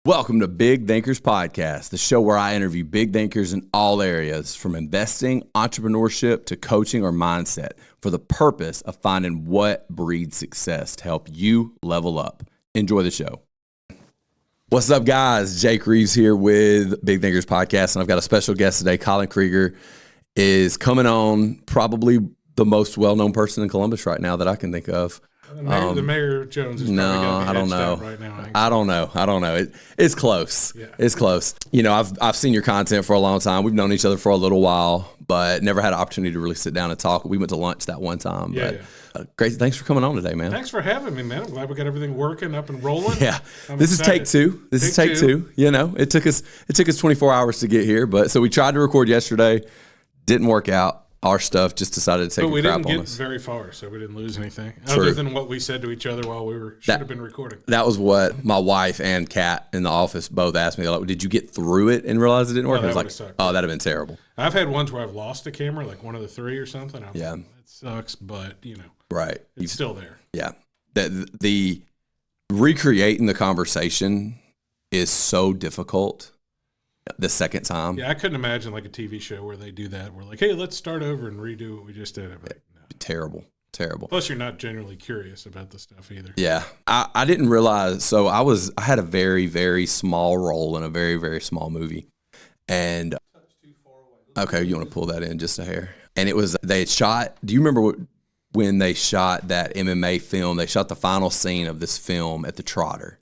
Welcome to Big Thinkers Podcast, the show where I interview big thinkers in all areas, from investing, entrepreneurship, to coaching or mindset, for the purpose of finding what breeds success to help you level up. Enjoy the show. What's up, guys? Jake Reeves here with Big Thinkers Podcast, and I've got a special guest today. Colin Krieger is coming on, probably the most well-known person in Columbus right now that I can think of. The Mayor Jones is no, probably I don't know. Right now, I don't know. It's close. Yeah. It's close. You know, I've seen your content for a long time. We've known each other for a little while, but never had an opportunity to really sit down and talk. We went to lunch that one time. Great. Thanks for coming on today, man. Thanks for having me, man. I'm glad we got everything working up and rolling. Yeah. I'm This excited. is take two. This is take two. You know, it took us 24 hours to get here, but so we tried to record yesterday. Didn't work out. Our stuff just decided to take a crap on us. But we didn't get very far, so we didn't lose anything. True. Other than what we said to each other while we should have been recording. That was what my wife and Kat in the office both asked me. They're like, did you get through it and realize it didn't work? No, I was like, sucked. oh, that'd have been terrible. I've had ones where I've lost a camera, like one of the three or something. Yeah. It sucks, but, you know. Right. It's still there. Yeah. The recreating the conversation is so difficult the second time. Yeah, I couldn't imagine like a TV show where they do that. We're like, hey, let's start over and redo what we just did. Like, no. Terrible. Plus, you're not generally curious about the stuff either. Yeah. I didn't realize. So I had a very, very small role in a very, very small movie. And okay, you want to pull that in just a hair. And it was, they had shot, do you remember when they shot that MMA film? They shot the final scene of this film at the Trotter.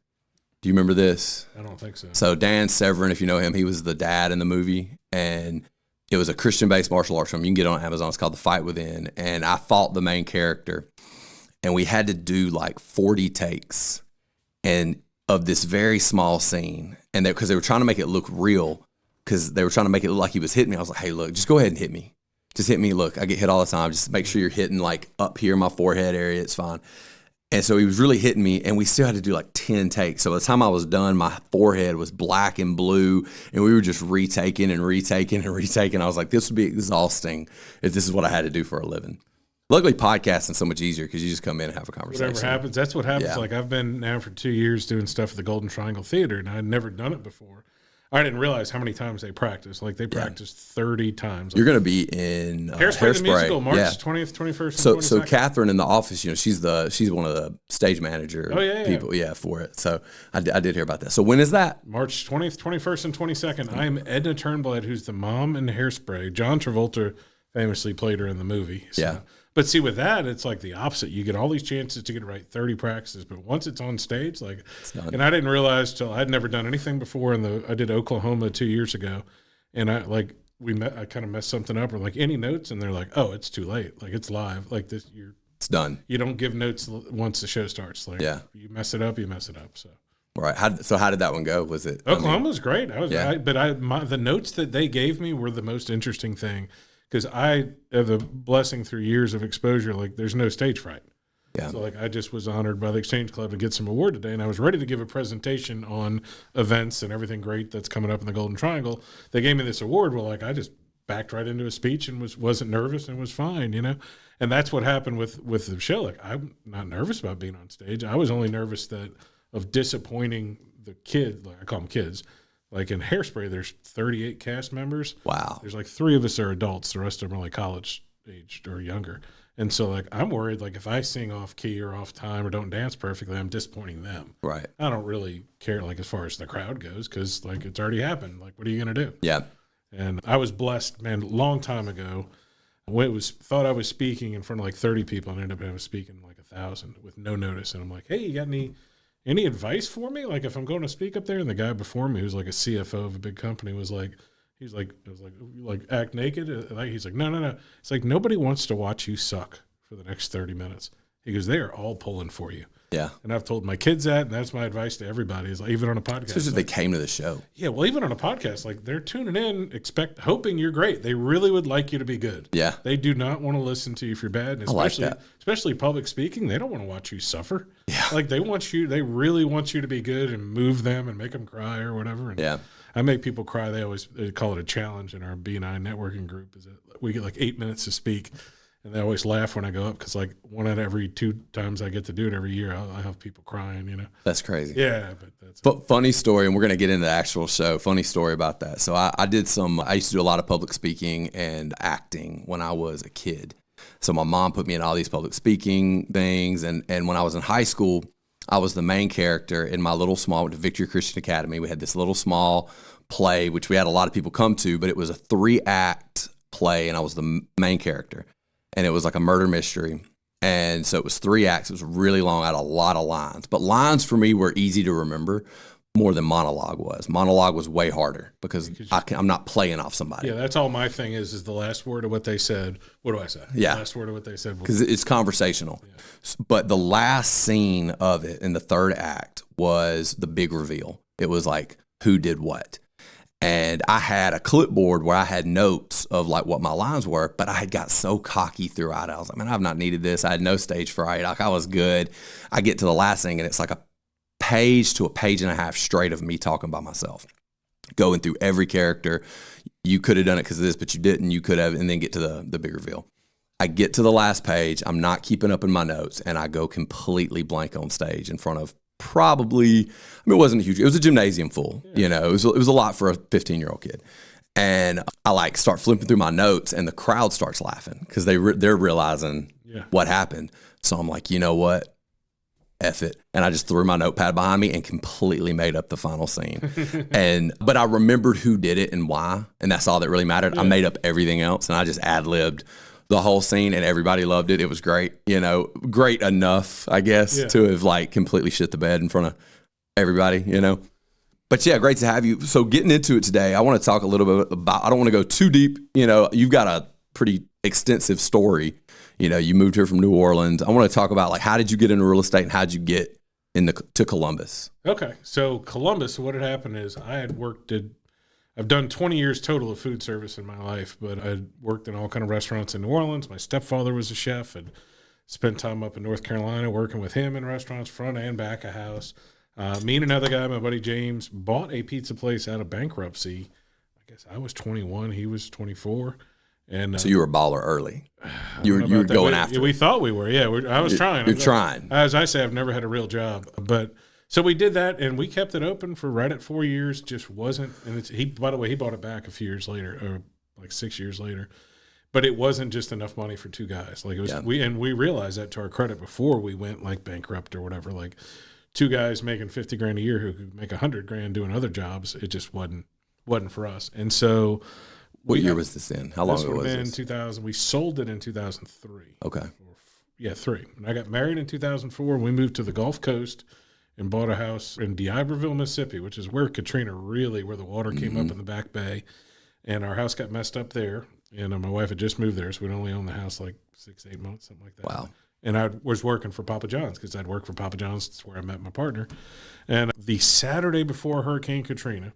Do you remember this? I don't think so. So Dan Severin, if you know him, he was the dad in the movie, and it was a Christian-based martial arts film. You can get it on Amazon. It's called The Fight Within, and I fought the main character, and we had to do like 40 takes and of this very small scene, and because they were trying to make it look real, because they were trying to make it look like he was hitting me. I was like, hey, look, just go ahead and hit me. Just hit me. Look, I get hit all the time. Just make sure you're hitting like up here, my forehead area. It's fine. And so he was really hitting me, and we still had to do like 10 takes. So by the time I was done, my forehead was black and blue, and we were just retaking. I was like, this would be exhausting if this is what I had to do for a living. Luckily, podcasting's so much easier because you just come in and have a conversation. Whatever happens, that's what happens. Yeah. Like I've been now for 2 years doing stuff at the Golden Triangle Theater, and I'd never done it before. I didn't realize how many times they practice. Like they practiced 30 times. You're going to be in Hairspray the musical, March 20th, 21st, and 22nd. So Catherine in the office, you know, she's one of the stage manager people, for it. So I did hear about that. So when is that? March 20th, 21st, and 22nd. I'm Edna Turnblad, who's the mom in Hairspray. John Travolta famously played her in the movie. So. Yeah. But see, with that, it's like the opposite. You get all these chances to get it right, 30 practices, but once it's on stage, like, and I didn't realize till I'd never done anything before. I did Oklahoma 2 years ago, and I kind of messed something up. Or like any notes, and they're like, oh, it's too late. Like it's live. Like this, it's done. You don't give notes once the show starts. Like you mess it up, you mess it up. So. Right. How did that one go? Was it Oklahoma was great. The notes that they gave me were the most interesting thing. Because I have the blessing through years of exposure, like there's no stage fright. Yeah. So like I just was honored by the Exchange Club to get some award today, and I was ready to give a presentation on events and everything great that's coming up in the Golden Triangle. They gave me this award. Well, like I just backed right into a speech and wasn't nervous and was fine, you know. And that's what happened with the show. Like I'm not nervous about being on stage. I was only nervous of disappointing the kids. Like I call them kids. Like in Hairspray, there's 38 cast members. Wow. There's like 3 of us are adults. The rest of them are like college aged or younger. And so like I'm worried like if I sing off key or off time or don't dance perfectly, I'm disappointing them. Right. I don't really care like as far as the crowd goes because like it's already happened. Like what are you going to do? Yeah. And I was blessed, man, a long time ago. Thought I was speaking in front of like 30 people and ended up speaking like 1,000 with no notice. And I'm like, hey, you got any advice for me? Like if I'm going to speak up there, and the guy before me who's like a CFO of a big company was like, I was like act naked. He's like, no. It's like nobody wants to watch you suck for the next 30 minutes. He goes, they are all pulling for you. Yeah. And I've told my kids that, and that's my advice to everybody is like, even on a podcast. Especially if they came to the show. Yeah. Well, even on a podcast, like they're tuning in, hoping you're great. They really would like you to be good. Yeah. They do not want to listen to you if you're bad. And especially public speaking. They don't want to watch you suffer. Yeah. Like they really want you to be good and move them and make them cry or whatever. And yeah. I make people cry. They call it a challenge in our B&I networking group is that we get like 8 minutes to speak. And they always laugh when I go up because, like, one out of every 2 times I get to do it every year, I have people crying, you know. That's crazy. Yeah, but that's Funny story, and we're going to get into the actual show. Funny story about that. So I used to do a lot of public speaking and acting when I was a kid. So my mom put me in all these public speaking things. And when I was in high school, I was the main character in my little small, Victory Christian Academy. We had this little small play, which we had a lot of people come to, but it was a 3-act play, and I was the main character. And it was like a murder mystery. And so it was 3 acts. It was really long. I had a lot of lines. But lines for me were easy to remember more than monologue was. Monologue was way harder because I'm not playing off somebody. Yeah, that's all my thing is the last word of what they said. What do I say? Yeah. The last word of what they said. Because it's conversational. Yeah. But the last scene of it in the 3rd act was the big reveal. It was like, who did what? And I had a clipboard where I had notes of like what my lines were, but I had got so cocky throughout. I was like, man, I've not needed this. I had no stage fright. Like I was good. I get to the last thing and it's like a page to a page and a half straight of me talking by myself, going through every character. You could have done it because of this, but you didn't. You could have, and then get to the big reveal. I get to the last page. I'm not keeping up in my notes, and I go completely blank on stage in front of probably, I mean, it wasn't huge. It was a gymnasium full, you know, it was a lot for a 15-year-old kid. And I like start flipping through my notes and the crowd starts laughing because they're realizing what happened. So I'm like, you know what? F it. And I just threw my notepad behind me and completely made up the final scene. But I remembered who did it and why. And that's all that really mattered. I made up everything else and I just ad-libbed the whole scene and everybody loved it. It was great, you know, great enough, I guess, to have like completely shit the bed in front of everybody, you know. But yeah, great to have you. So getting into it today, I want to talk a little bit about, I don't want to go too deep. You know, you've got a pretty extensive story. You know, you moved here from New Orleans. I want to talk about like, how did you get into real estate and how did you get to Columbus? Okay. So Columbus, what had happened is I've done 20 years total of food service in my life, but I worked in all kind of restaurants in New Orleans. My stepfather was a chef and spent time up in North Carolina working with him in restaurants, front and back of house. Me and another guy, my buddy James, bought a pizza place out of bankruptcy. I guess I was 21, he was 24. And so you were a baller early. You were going after. We thought we were. Yeah, I was trying. You're trying. As I say, I've never had a real job, but. So we did that, and we kept it open for right at 4 years. Just wasn't, and by the way, he bought it back a few years later, or like 6 years later. But it wasn't just enough money for 2 guys. Like it was, we realized that to our credit before we went like bankrupt or whatever. Like 2 guys making $50,000 a year who could make $100,000 doing other jobs. It just wasn't for us. And so, what year was this in? How long ago was this? 2000. We sold it in 2003. Okay. 3. And I got married in 2004. And we moved to the Gulf Coast. And bought a house in D'Iberville, Mississippi, which is where Katrina where the water came up in the back bay. And our house got messed up there. And my wife had just moved there, so we'd only owned the house like 6-8 months, something like that. Wow. And I was working for Papa John's because I'd worked for Papa John's. That's where I met my partner. And the Saturday before Hurricane Katrina,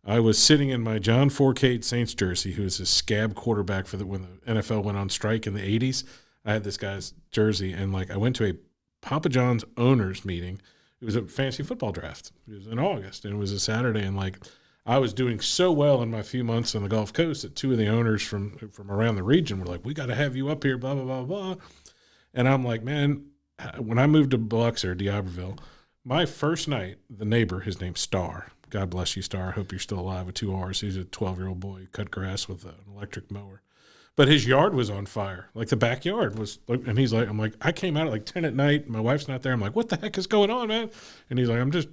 I was sitting in my John Fourcade Saints jersey, who was a scab quarterback when the NFL went on strike in the 80s. I had this guy's jersey, and like I went to a Papa John's owners meeting. It was a fantasy football draft. It was in August, and it was a Saturday. And like, I was doing so well in my few months on the Gulf Coast that 2 of the owners from around the region were like, "We got to have you up here." Blah blah blah blah. And I'm like, man, when I moved to Biloxi or D'Iberville, my first night, the neighbor, his name's Star. God bless you, Star. I hope you're still alive with 2 R's. He's a 12-year-old boy who cut grass with an electric mower. But his yard was on fire. Like the backyard was, and he's like, I'm like, I came out at like 10 at night. My wife's not there. I'm like, what the heck is going on, man? And he's like, we're just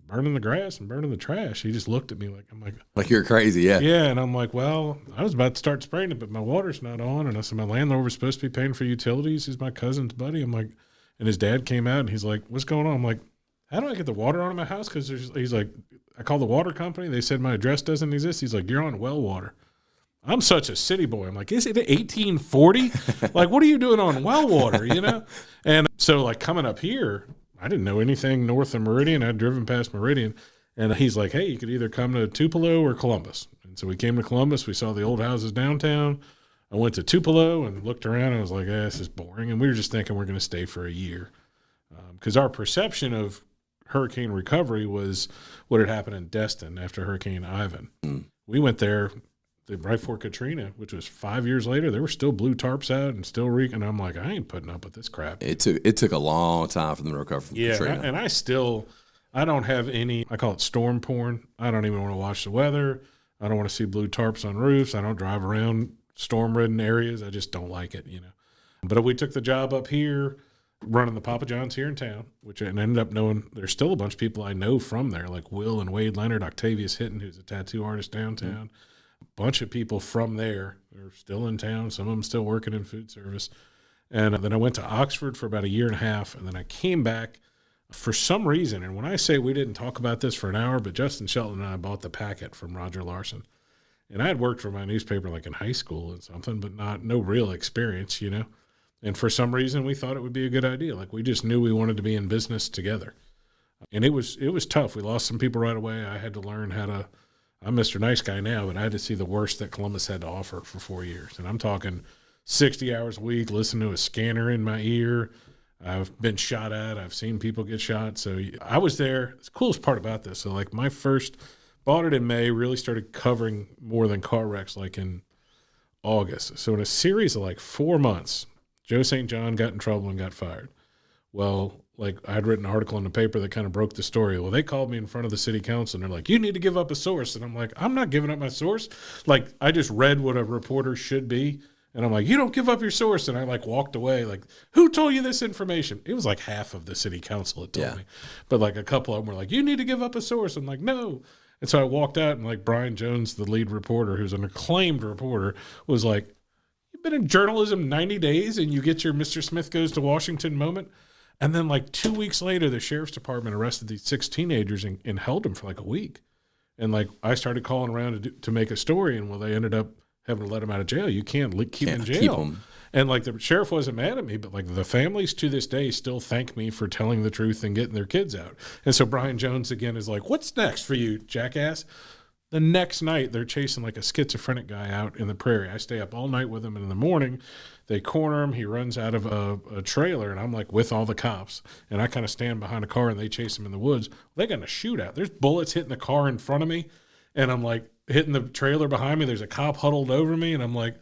burning the grass and burning the trash. He just looked at me like you're crazy. Yeah. Yeah. And I'm like, well, I was about to start spraying it, but my water's not on. And I said, my landlord was supposed to be paying for utilities. He's my cousin's buddy. I'm like, and his dad came out and he's like, what's going on? I'm like, how do I get the water on in my house? Cause he's like, I called the water company. They said my address doesn't exist. He's like, you're on well water. I'm such a city boy. I'm like, is it 1840? Like, what are you doing on well water, you know? And so, like, coming up here, I didn't know anything north of Meridian. I'd driven past Meridian. And he's like, hey, you could either come to Tupelo or Columbus. And so we came to Columbus. We saw the old houses downtown. I went to Tupelo and looked around. And I was like, this is boring. And we were just thinking we're going to stay for a year. Because our perception of hurricane recovery was what had happened in Destin after Hurricane Ivan. We went there right before Katrina, which was 5 years later, there were still blue tarps out and still and I'm like, I ain't putting up with this crap. It took a long time for them to recover from Katrina. And I don't have any, I call it storm porn. I don't even want to watch the weather. I don't want to see blue tarps on roofs. I don't drive around storm-ridden areas. I just don't like it, But we took the job up here, running the Papa John's here in town, and ended up knowing there's still a bunch of people I know from there, like Will and Wade Leonard, Octavius Hinton, who's a tattoo artist downtown. A bunch of people from there are still in town. Some of them still working in food service. And then I went to Oxford for about a year and a half, and then I came back for some reason. And when I say we didn't talk about this for an hour, but Justin Shelton and I bought the packet from Roger Larson. And I had worked for my newspaper like in high school and something, but no real experience, And for some reason, we thought it would be a good idea. Like we just knew we wanted to be in business together. And it was tough. We lost some people right away. I had to learn I'm Mr. Nice Guy now, but I had to see the worst that Columbus had to offer for 4 years. And I'm talking 60 hours a week, listen to a scanner in my ear. I've been shot at. I've seen people get shot. So I was there. The coolest part about this, so like my first, bought it in May, really started covering more than car wrecks like in August. So in a series of like 4 months, Joe St. John got in trouble and got fired. Well, like I had written an article in the paper that kind of broke the story. Well, they called me in front of the city council and they're like, you need to give up a source. And I'm like, I'm not giving up my source. Like I just read what a reporter should be. And I'm like, you don't give up your source. And I like walked away like, who told you this information? It was like half of the city council had told me. But like a couple of them were like, you need to give up a source. I'm like, no. And so I walked out and like Brian Jones, the lead reporter, who's an acclaimed reporter, was like, you've been in journalism 90 days and you get your Mr. Smith Goes to Washington moment. And then like 2 weeks later, the sheriff's department arrested these 6 teenagers and held them for like a week. And like I started calling around to make a story, and well, they ended up having to let them out of jail. You can't keep them in jail. And like the sheriff wasn't mad at me, but like the families to this day still thank me for telling the truth and getting their kids out. And so Brian Jones again is like, what's next for you, jackass? The next night, they're chasing like a schizophrenic guy out in the prairie. I stay up all night with him, and in the morning, they corner him. He runs out of a trailer, and I'm like with all the cops. And I kind of stand behind a car, and they chase him in the woods. They got in a shootout. There's bullets hitting the car in front of me, and I'm like hitting the trailer behind me. There's a cop huddled over me, and I'm like,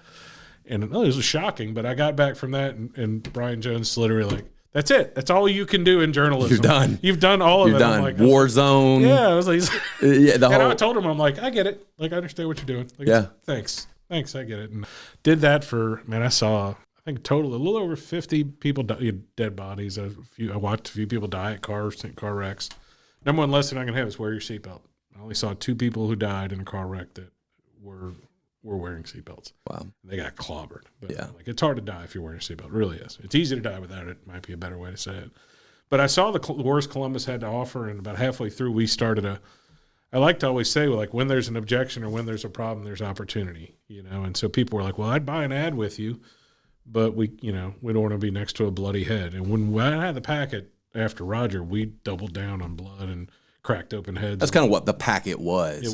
and it was shocking. But I got back from that, and Brian Jones is literally like, that's it. That's all you can do in journalism. You're done. You've done all of it. You're done. Like, War zone. Yeah. I was like, and I told him, I'm like, I get it. Like, I understand what you're doing. Like, yeah. Thanks. I get it. And did that for, man, I saw, I think total, a little over 50 people, dead bodies. I watched a few people die at car wrecks. Number one lesson I'm going to have is wear your seatbelt. I only saw 2 people who died in a car wreck that were wearing seatbelts. Wow. They got clobbered. But yeah. Like, it's hard to die if you're wearing a seatbelt. It really is. It's easy to die without it. Might be a better way to say it. But I saw the worst Columbus had to offer, and about halfway through, we started I like to always say, like, when there's an objection or when there's a problem, there's opportunity, And so people were like, well, I'd buy an ad with you, but we don't want to be next to a bloody head. And when I had the packet after Roger, we doubled down on blood and cracked open heads. That's kind of what the packet was.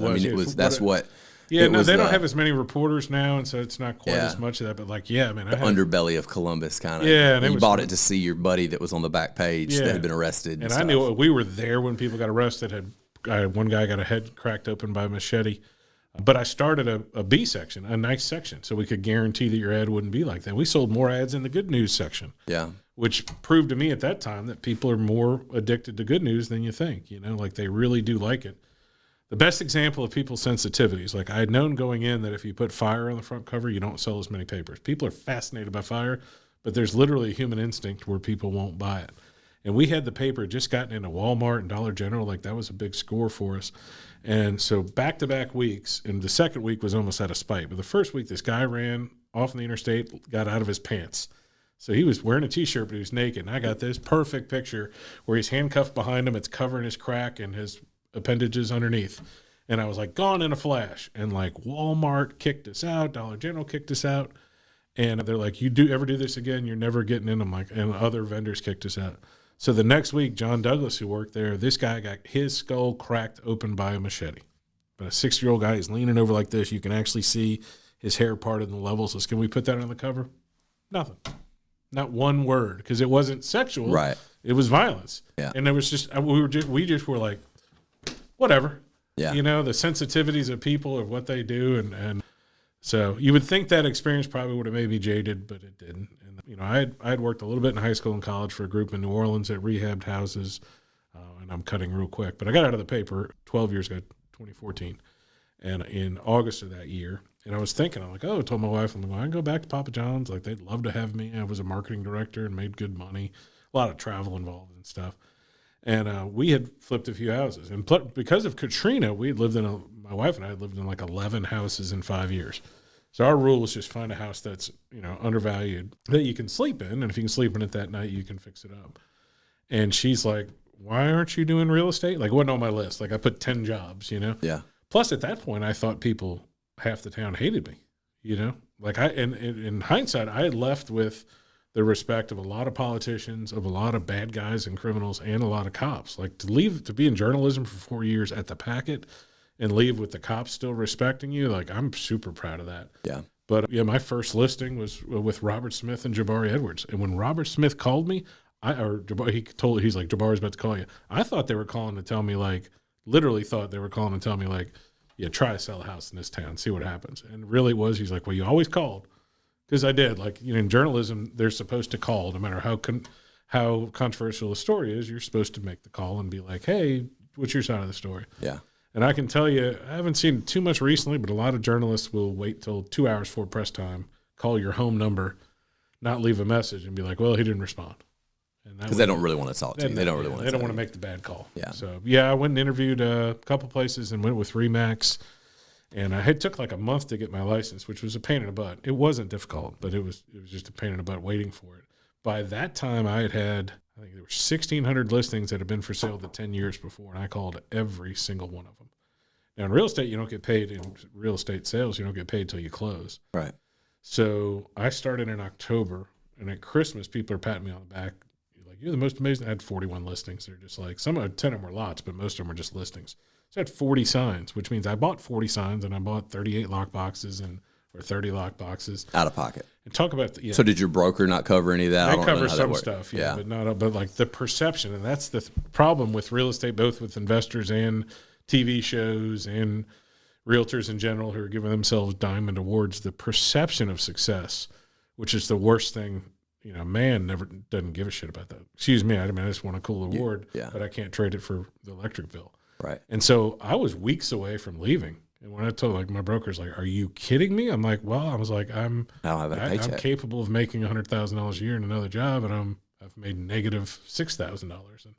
Yeah, no, they don't have as many reporters now, and so it's not quite as much of that. But like, yeah, man, the underbelly of Columbus kind of. Yeah, and you bought it to see your buddy that was on the back page that had been arrested. And I knew we were there when people got arrested. One guy got a head cracked open by a machete. But I started a B section, a nice section, so we could guarantee that your ad wouldn't be like that. We sold more ads in the good news section. Yeah. Which proved to me at that time that people are more addicted to good news than you think. Like they really do like it. The best example of people's sensitivities, like I had known going in that if you put fire on the front cover, you don't sell as many papers. People are fascinated by fire, but there's literally a human instinct where people won't buy it. And we had the paper just gotten into Walmart and Dollar General. Like that was a big score for us. And so back-to-back weeks, and the second week was almost out of spite. But the first week, this guy ran off in the interstate, got out of his pants. So he was wearing a T-shirt, but he was naked. And I got this perfect picture where he's handcuffed behind him. It's covering his crack and his appendages underneath. And I was like, gone in a flash. And like Walmart kicked us out. Dollar General kicked us out. And they're like, you ever do this again, you're never getting in. I'm like, and other vendors kicked us out. So the next week, John Douglas, who worked there, this guy got his skull cracked open by a machete. But a 6-year-old guy is leaning over like this. You can actually see his hair parted in the level. So can we put that on the cover? Nothing. Not one word, because it wasn't sexual. Right. It was violence. Yeah. And it was just we just were like, whatever. Yeah. The sensitivities of people of what they do, and So you would think that experience probably would have made me jaded, but it didn't. And, you know, I had worked a little bit in high school and college for a group in New Orleans that rehabbed houses, and I'm cutting real quick. But I got out of the paper 12 years ago, 2014, and in August of that year. And I was thinking, I'm like, I told my wife, I'm like, well, I can go back to Papa John's. Like, they'd love to have me. I was a marketing director and made good money, a lot of travel involved and stuff. And we had flipped a few houses. And because of Katrina, we had lived my wife and I had lived in like 11 houses in 5 years. So our rule was just find a house that's, you know, undervalued that you can sleep in. And if you can sleep in it that night, you can fix it up. And she's like, why aren't you doing real estate? Like, it wasn't on my list. Like, I put 10 jobs, you know? Yeah. Plus, at that point, I thought half the town hated me, you know? Like, in hindsight, I had left with the respect of a lot of politicians, of a lot of bad guys and criminals, and a lot of cops. Like, to be in journalism for 4 years at the Packet and leave with the cops still respecting you, like, I'm super proud of that. Yeah. But, yeah, my first listing was with Robert Smith and Jabari Edwards. And when Robert Smith called me, he's like, Jabari's about to call you. I thought they were calling to tell me, like, literally thought they were calling to tell me, like, yeah, try to sell a house in this town, see what happens. And really it was, he's like, well, you always called. Because I did. Like, you know, in journalism, they're supposed to call no matter how controversial a story is. You're supposed to make the call and be like, hey, what's your side of the story? Yeah. And I can tell you, I haven't seen too much recently, but a lot of journalists will wait till 2 hours before press time, call your home number, not leave a message, and be like, well, he didn't respond. Because they don't really want to talk to you. They don't really want to. They don't want to make the bad call. Yeah. So, yeah, I went and interviewed a couple places and went with RE/MAX. And it took like a month to get my license, which was a pain in the butt. It wasn't difficult, but it was just a pain in the butt waiting for it. By that time, I think there were 1,600 listings that had been for sale the 10 years before, and I called every single one of them. Now, in real estate, you don't get paid. In real estate sales, you don't get paid till you close. Right. So I started in October, and at Christmas, people are patting me on the back. You're the most amazing. I had 41 listings. They're just like, 10 of them were lots, but most of them were just listings. So I had 40 signs, which means I bought 40 signs and I bought 38 lock boxes or 30 lock boxes. Out of pocket. And talk about So did your broker not cover any of that? I don't cover some stuff, yeah. But like the perception, and that's the problem with real estate, both with investors and TV shows and realtors in general who are giving themselves diamond awards, the perception of success, which is the worst thing. You know, man never doesn't give a shit about that. Excuse me, I just want a cool award, but I can't trade it for the electric bill. Right. And so I was weeks away from leaving. And when I told, like, my broker's like, are you kidding me? I'm like, well, I was like, I'm capable of making $100,000 a year in another job, and I've made negative $6,000. And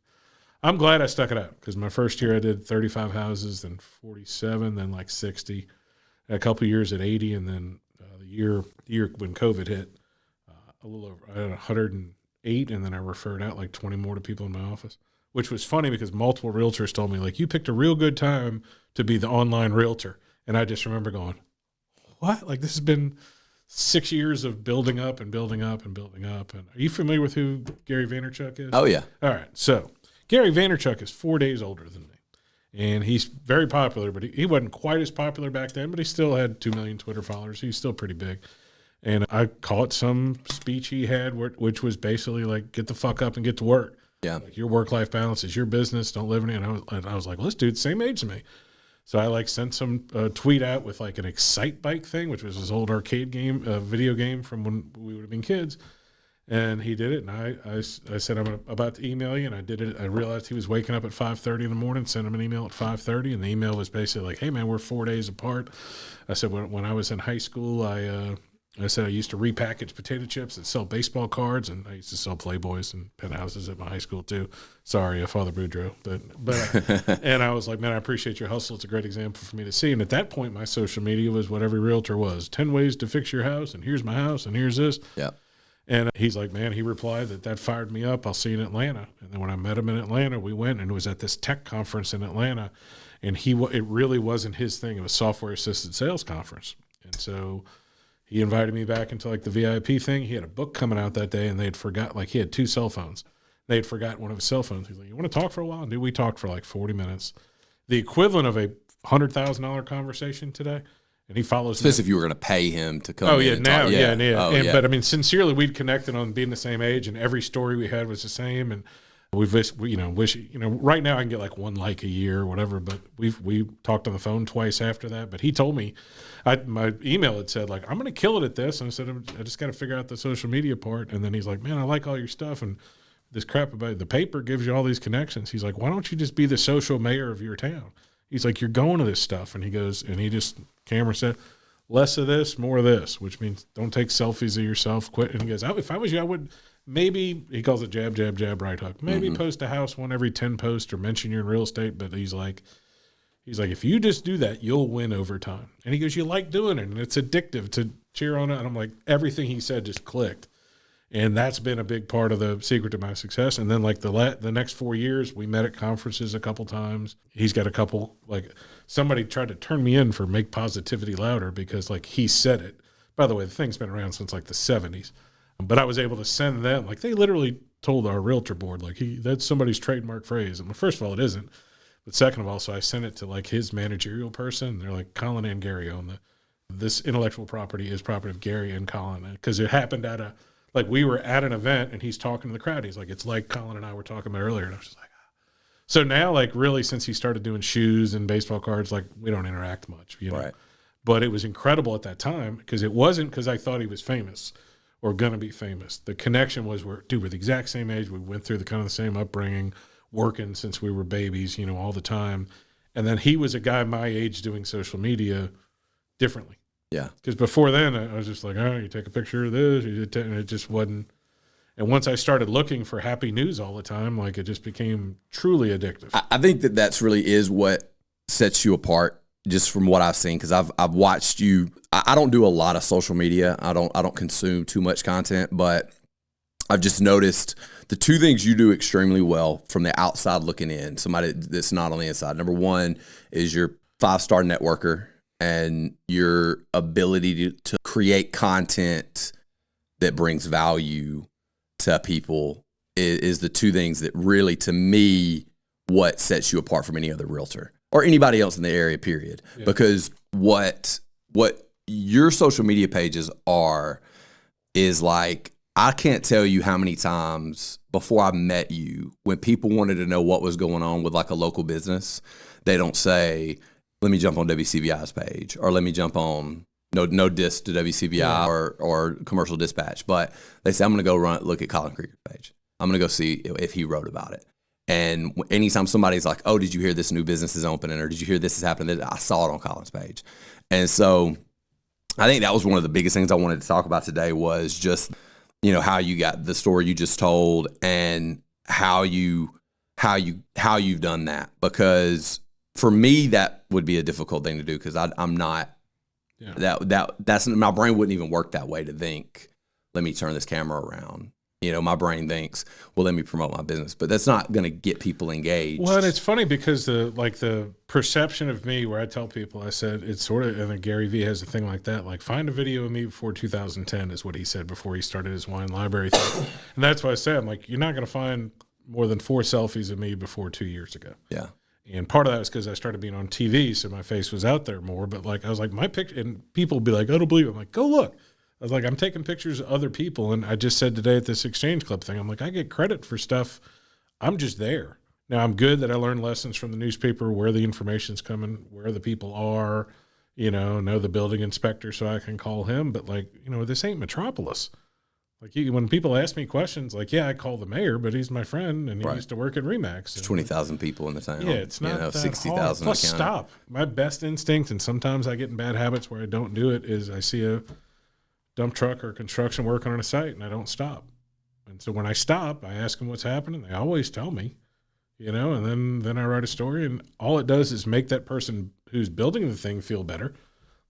I'm glad I stuck it out, because my first year I did 35 houses, then 47, then like 60, a couple years at 80, and then the year when COVID hit, a little over, I had 108, and then I referred out like 20 more to people in my office, which was funny because multiple realtors told me, like, you picked a real good time to be the online realtor. And I just remember going, what? Like, this has been 6 years of building up and building up and building up. And are you familiar with who Gary Vaynerchuk is? Oh, yeah. All right. So Gary Vaynerchuk is 4 days older than me. And he's very popular, but he wasn't quite as popular back then, but he still had 2 million Twitter followers. He's still pretty big. And I caught some speech he had, which was basically like, get the fuck up and get to work. Yeah. Like, your work-life balance is your business. Don't live in it. And I was like, well, this dude's same age as me. So I like sent some tweet out with like an Excite Bike thing, which was his old arcade game, video game from when we would have been kids. And he did it. And I said, I'm about to email you. And I did it. I realized he was waking up at 5:30 in the morning, sent him an email at 5:30. And the email was basically like, hey, man, we're 4 days apart. I said, when I was in high school, I said I used to repackage potato chips and sell baseball cards, and I used to sell Playboys and penthouses at my high school too. Sorry, Father Boudreaux, but and I was like, man, I appreciate your hustle. It's a great example for me to see. And at that point, my social media was what every realtor was: 10 ways to fix your house, and here's my house, and here's this. Yeah. And he's like, man, he replied that fired me up. I'll see you in Atlanta. And then when I met him in Atlanta, we went, and it was at this tech conference in Atlanta, and it really wasn't his thing. It was software assisted sales conference, and so he invited me back into like the VIP thing. He had a book coming out that day, and they had forgot, like, he had 2 cell phones. They had forgotten one of his cell phones. He's like, you want to talk for a while? Dude, we talked for like 40 minutes. The equivalent of a $100,000 conversation today. And he follows. Especially if you were going to pay him to come. Oh, yeah, now, talk. yeah. Oh, yeah. But I mean, sincerely, we'd connected on being the same age, and every story we had was the same. And Right now I can get like one like a year or whatever, but we talked on the phone twice after that. But he told me, my email had said like, I'm going to kill it at this. And I said, I just got to figure out the social media part. And then he's like, man, I like all your stuff. And this crap about the paper gives you all these connections. He's like, why don't you just be the social mayor of your town? He's like, you're going to this stuff. And he goes, and he just, camera said, less of this, more of this, which means don't take selfies of yourself, quit. And he goes, if I was you, I would maybe, he calls it jab, jab, jab, right hook. Maybe post a house one every 10 posts or mention you're in real estate. But he's like, if you just do that, you'll win over time. And he goes, you like doing it, and it's addictive to cheer on it. And I'm like, everything he said just clicked. And that's been a big part of the secret to my success. And then like the next 4 years, we met at conferences a couple times. He's got a couple, like somebody tried to turn me in for Make Positivity Louder because like he said it. By the way, the thing's been around since like the 70s. But I was able to send them, like they literally told our realtor board, like that's somebody's trademark phrase. And first of all, it isn't. But second of all, so I sent it to like his managerial person. They're like, Colin and Gary own this intellectual property is property of Gary and Colin. Because it happened we were at an event and he's talking to the crowd. He's like, it's like Colin and I were talking about earlier. And I was just like, ah. So now like really since he started doing shoes and baseball cards, like we don't interact much, Right. But it was incredible at that time because it wasn't because I thought he was famous or going to be famous. The connection was we're the exact same age. We went through the same upbringing, working since we were babies, all the time. And then he was a guy my age doing social media differently. Yeah. Because before then I was just like, oh, you take a picture of this, and it just wasn't. And once I started looking for happy news all the time, like it just became truly addictive. I think that's really is what sets you apart. Just from what I've seen, because I've watched you. I don't do a lot of social media. I don't consume too much content, but I've just noticed the two things you do extremely well from the outside looking in. Somebody that's not on the inside. Number one is your 5-star networker and your ability to create content that brings value to people is the two things that really, to me, what sets you apart from any other realtor or anybody else in the area, period. Yeah. Because what your social media pages are is like, I can't tell you how many times before I met you, when people wanted to know what was going on with like a local business, they don't say, let me jump on WCBI's page or let me jump on no diss to WCBI or Commercial Dispatch, but they say, I'm going to go look at Colin Krieger's page. I'm going to go see if he wrote about it. And anytime somebody's like, oh, did you hear this new business is opening or did you hear this is happening? I saw it on Colin's page. And so I think that was one of the biggest things I wanted to talk about today was just, how you got the story you just told and how you've done that. Because for me, that would be a difficult thing to do because I'm not, that's my brain wouldn't even work that way to think, let me turn this camera around. My brain thinks, well, let me promote my business, but that's not going to get people engaged. Well, and it's funny because the perception of me where I tell people, I said, it's sort of, I think Gary Vee has a thing like that, like find a video of me before 2010 is what he said before he started his wine library thing. And that's why I say, I'm like, you're not going to find more than 4 selfies of me before 2 years ago. Yeah. And part of that was because I started being on TV, so my face was out there more. But like I was like, my picture, and people would be like, I don't believe it. I'm like, go look. I was like, I'm taking pictures of other people. And I just said today at this Exchange Club thing, I'm like, I get credit for stuff. I'm just there. Now, I'm good that I learned lessons from the newspaper, where the information's coming, where the people are, know the building inspector so I can call him. But like, this ain't Metropolis. Like when people ask me questions, like, yeah, I call the mayor, but he's my friend and he used to work at Remax. There's 20,000 people in the town. Yeah, it's not that 60,000. Plus, stop. My best instinct, and sometimes I get in bad habits where I don't do it, is I see a dump truck or construction working on a site and I don't stop. And so when I stop, I ask them what's happening. They always tell me, and then I write a story, and all it does is make that person who's building the thing feel better.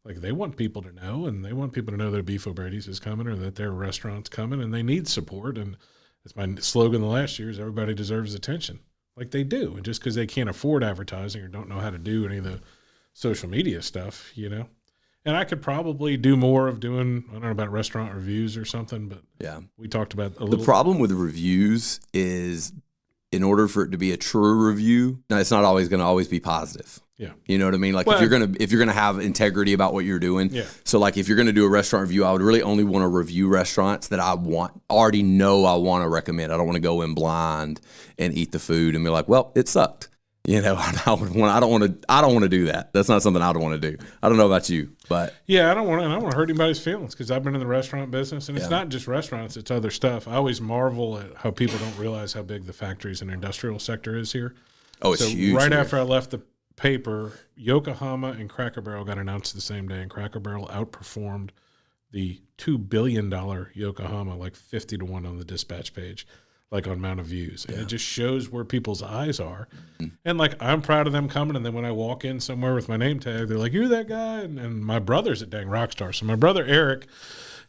Like they want people to know, and they want people to know that Beef O'Brady's is coming or that their restaurant's coming, and they need support. And it's my slogan the last year is everybody deserves attention. Like they do. And just because they can't afford advertising or don't know how to do any of the social media stuff, And I could probably do more of doing, I don't know about restaurant reviews or something, but yeah, we talked about a little. The problem with reviews is in order for it to be a true review, now it's not always going to always be positive. Yeah. You know what I mean? Like Well, if you're gonna have integrity about what you're doing. Yeah. So like if you're gonna do a restaurant review, I would really only want to review restaurants that I already know I want to recommend. I don't want to go in blind and eat the food and be like, well, it sucked. You know, I don't want to do that. That's not something I would want to do. I don't know about you, but yeah, I don't want to hurt anybody's feelings because I've been in the restaurant business, and it's not just restaurants; it's other stuff. I always marvel at how people don't realize how big the factories and industrial sector is here. Oh, it's huge. Right here. after I left the paper, Yokohama and Cracker Barrel got announced the same day, and Cracker Barrel outperformed the $2 billion Yokohama like 50 to 1 on the dispatch page, like on amount of views. And it just shows where people's eyes are. Mm-hmm. And like, I'm proud of them coming. And then when I walk in somewhere with my name tag, they're like, you're that guy. And my brother's at dang Rockstar. So my brother, Eric,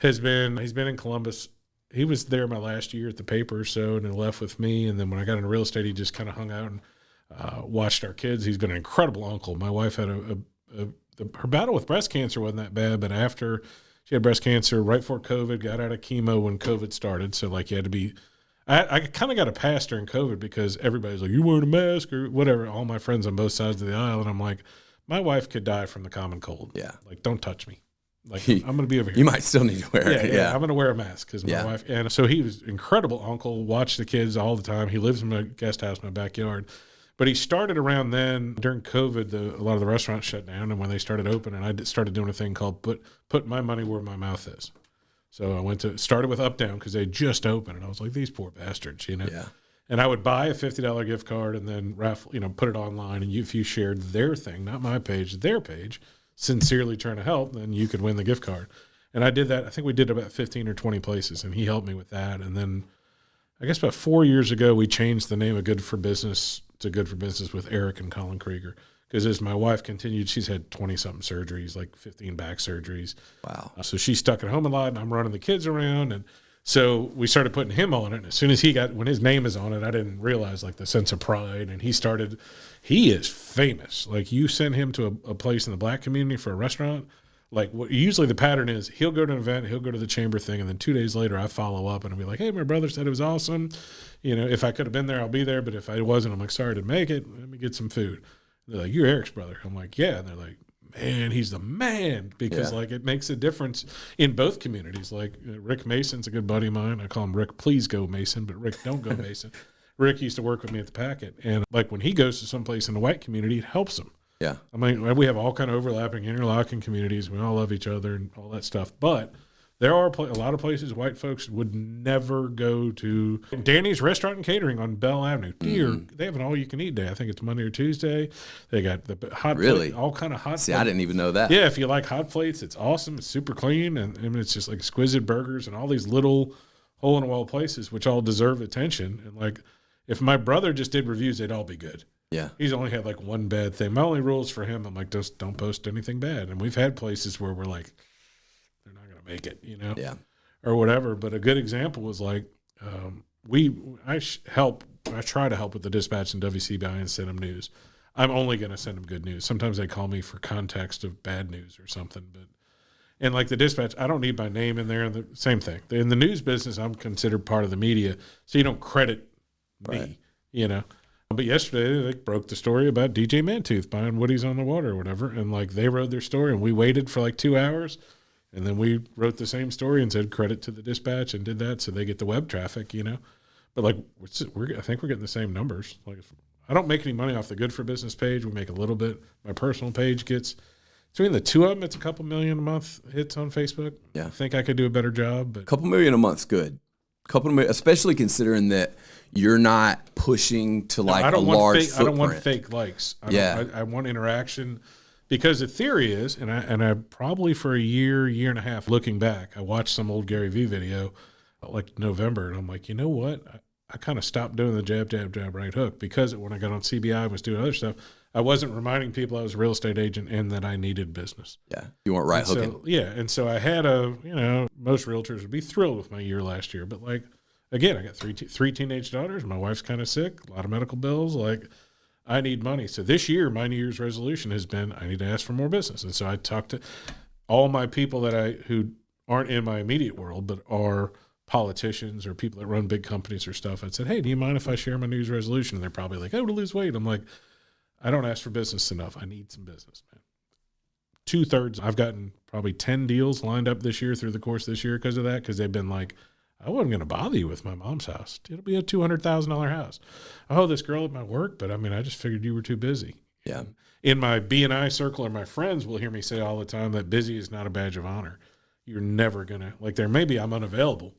he's been in Columbus. He was there my last year at the paper or so, and he left with me. And then when I got into real estate, he just kind of hung out and watched our kids. He's been an incredible uncle. My wife had her battle with breast cancer wasn't that bad, but after she had breast cancer right before COVID, got out of chemo when COVID started. So like you had to be, I kind of got a pass during COVID because everybody's like, you wearing a mask or whatever. All my friends on both sides of the aisle. And I'm like, my wife could die from the common cold. Yeah. Like, don't touch me. Like, I'm going to be over here. You might still need to wear it. Yeah. I'm going to wear a mask because my wife. And so he was an incredible uncle, watched the kids all the time. He lives in my guest house in my backyard. But he started around then during COVID. A lot of the restaurants shut down, and when they started opening, I started doing a thing called put my money where my mouth is. So I started with Up Down because they just opened, and I was like, these poor bastards, you know. Yeah. And I would buy a $50 gift card and then raffle, put it online, and if you shared their thing, not my page, their page, sincerely trying to help, then you could win the gift card. And I did that. I think we did about 15 or 20 places, and he helped me with that. And then I guess about 4 years ago, we changed the name of Good for Business to Good for Business with Eric and Colin Krieger. Because as my wife continued, she's had 20-something surgeries, like 15 back surgeries. Wow. So she's stuck at home a lot, and I'm running the kids around. And so we started putting him on it. And as soon as when his name is on it, I didn't realize, like, the sense of pride. And he is famous. Like, you send him to a place in the black community for a restaurant, like usually the pattern is he'll go to an event, he'll go to the chamber thing, and then 2 days later I follow up and I'll be like, hey, my brother said it was awesome. If I could have been there, I'll be there. But if I wasn't, I'm like, sorry to make it. Let me get some food. They're like, you're Eric's brother. I'm like, yeah. And they're like, man, he's the man. Because like it makes a difference in both communities. Like Rick Mason's a good buddy of mine. I call him Rick, please go Mason, but Rick, don't go Mason. Rick used to work with me at the Packet. And like when he goes to someplace in the white community, it helps him. Yeah. I mean, we have all kind of overlapping, interlocking communities. We all love each other and all that stuff. But there are a lot of places white folks would never go to. Danny's Restaurant and Catering on Bell Avenue. They have an all-you-can-eat day. I think it's Monday or Tuesday. They got the hot plate, all kind of hot See, plate. I didn't even know that. Yeah, if you like hot plates, it's awesome. It's super clean. And I mean, it's just like exquisite burgers and all these little hole-in-the-wall places, which all deserve attention. And like, if my brother just did reviews, they'd all be good. Yeah. He's only had like one bad thing. My only rules for him, I'm like, just don't post anything bad. And we've had places where we're like, they're not going to make it, Yeah. or whatever. But a good example was like, I try to help with the dispatch and WCBI and send them news. I'm only going to send them good news. Sometimes they call me for context of bad news or something. And like the dispatch, I don't need my name in there. The same thing. In the news business, I'm considered part of the media. So you don't credit me, But yesterday they broke the story about DJ Mantooth buying Woody's on the Water or whatever. And like they wrote their story and we waited for like 2 hours. And then we wrote the same story and said credit to the dispatch and did that. So they get the web traffic, But like, I think we're getting the same numbers. Like I don't make any money off the Good for Business page. We make a little bit. My personal page gets, between the two of them, it's a couple million a month hits on Facebook. Yeah. I think I could do a better job. But a couple million a month's good. Couple of million, especially considering that you're not pushing to like a large footprint. I don't want fake likes. I want interaction, because the theory is, and I probably for a year and a half looking back, I watched some old Gary Vee video like November, and I'm like, you know what? I kind of stopped doing the jab, right hook, because when I got on CBI and was doing other stuff, I wasn't reminding people I was a real estate agent and that I needed business. Yeah, you weren't right hooking. And so I had most realtors would be thrilled with my year last year, but like, again, I got three teenage daughters. My wife's kind of sick, a lot of medical bills. Like, I need money. So this year, my New Year's resolution has been, I need to ask for more business. And so I talked to all my people who aren't in my immediate world, but are politicians or people that run big companies or stuff. I'd said, hey, do you mind if I share my New Year's resolution? And they're probably like, oh, to lose weight. I'm like, I don't ask for business enough. I need some business, man. 2/3, I've gotten probably 10 deals lined up this year through the course of this year because of that, because they've been like, I wasn't going to bother you with my mom's house. It'll be a $200,000 house. Oh, this girl at my work, but I mean, I just figured you were too busy. Yeah. In my B&I circle or my friends will hear me say all the time that busy is not a badge of honor. You're never going to, like, there maybe I'm unavailable.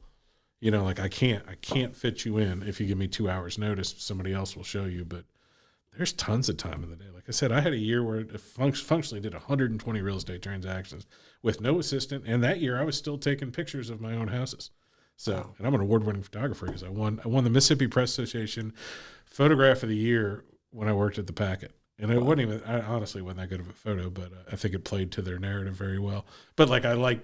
You know, like I can't fit you in. If you give me 2 hours notice, somebody else will show you. But there's tons of time in the day. Like I said, I had a year where it functionally did 120 real estate transactions with no assistant. And that year I was still taking pictures of my own houses. So, wow. And I'm an award-winning photographer because I won the Mississippi Press Association Photograph of the Year when I worked at the Packet. And it wasn't even, I honestly wasn't that good of a photo, but I think it played to their narrative very well. But like, I like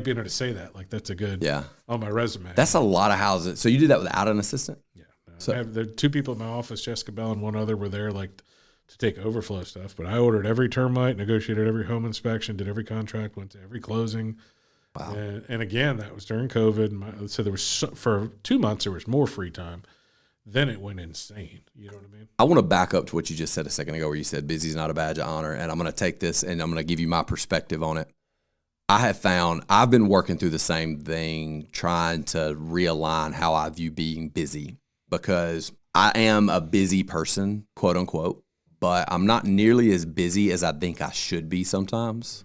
being able to say that. Like, that's a good, on my resume. That's a lot of houses. So you did that without an assistant? Yeah. No, so I have the 2 people in my office, Jessica Bell and one other, were there like to take overflow stuff. But I ordered every termite, negotiated every home inspection, did every contract, went to every closing. Wow. And again, that was during COVID. So there was, for 2 months, there was more free time. Then it went insane. You know what I mean? I want to back up to what you just said a second ago where you said busy is not a badge of honor. And I'm going to take this and I'm going to give you my perspective on it. I have found I've been working through the same thing, trying to realign how I view being busy, because I am a busy person, quote unquote, but I'm not nearly as busy as I think I should be sometimes.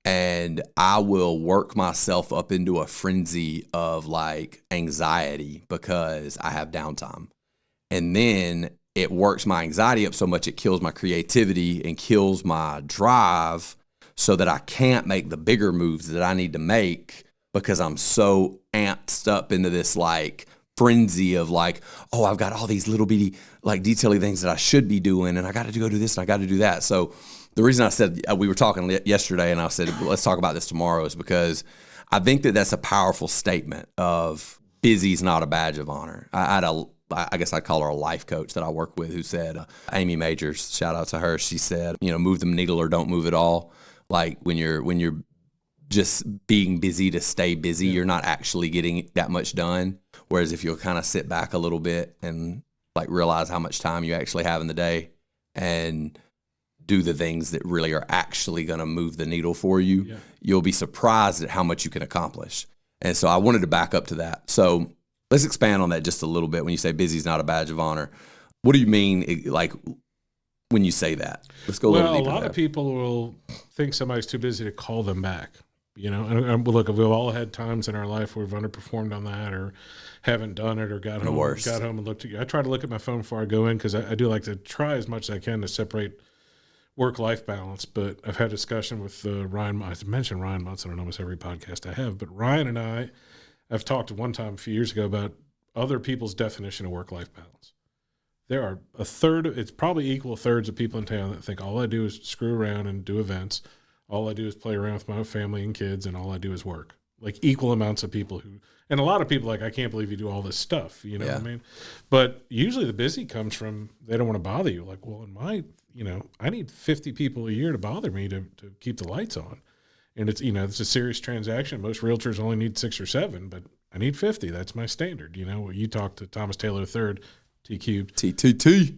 And I will work myself up into a frenzy of like anxiety because I have downtime. And then it works my anxiety up so much it kills my creativity and kills my drive so that I can't make the bigger moves that I need to make because I'm so amped up into this like frenzy of like, oh, I've got all these little bitty like detaily things that I should be doing and I got to go do this and I got to do that. So the reason I said we were talking yesterday and I said, let's talk about this tomorrow is because I think that that's a powerful statement of busy is not a badge of honor. I guess I'd call her a life coach that I work with who said, Amy Majors, shout out to her. She said, move the needle or don't move at all. Like when you're just being busy to stay busy, you're not actually getting that much done. Whereas if you'll kind of sit back a little bit and like realize how much time you actually have in the day and do the things that really are actually going to move the needle for you, you'll be surprised at how much you can accomplish. And so I wanted to back up to that. So let's expand on that just a little bit. When you say busy is not a badge of honor, what do you mean, like, when you say that? Let's go a little deeper. Well, a lot of people will think somebody's too busy to call them back, And look, we've all had times in our life where we've underperformed on that or haven't done it or got home and looked at you. I try to look at my phone before I go in because I do like to try as much as I can to separate work-life balance. But I've had discussion with Ryan. I mentioned Ryan Munson on almost every podcast I have. But Ryan and I've talked one time a few years ago about other people's definition of work-life balance. There are it's probably equal thirds of people in town that think all I do is screw around and do events. All I do is play around with my family and kids, and all I do is work. Like equal amounts of people and a lot of people like, I can't believe you do all this stuff. You know what I mean? But usually the busy comes from, they don't want to bother you. Like, well, I need 50 people a year to bother me to keep the lights on. And it's, it's a serious transaction. Most realtors only need 6 or 7, but I need 50. That's my standard. You talk to Thomas Taylor III, T-Cubed. TTT.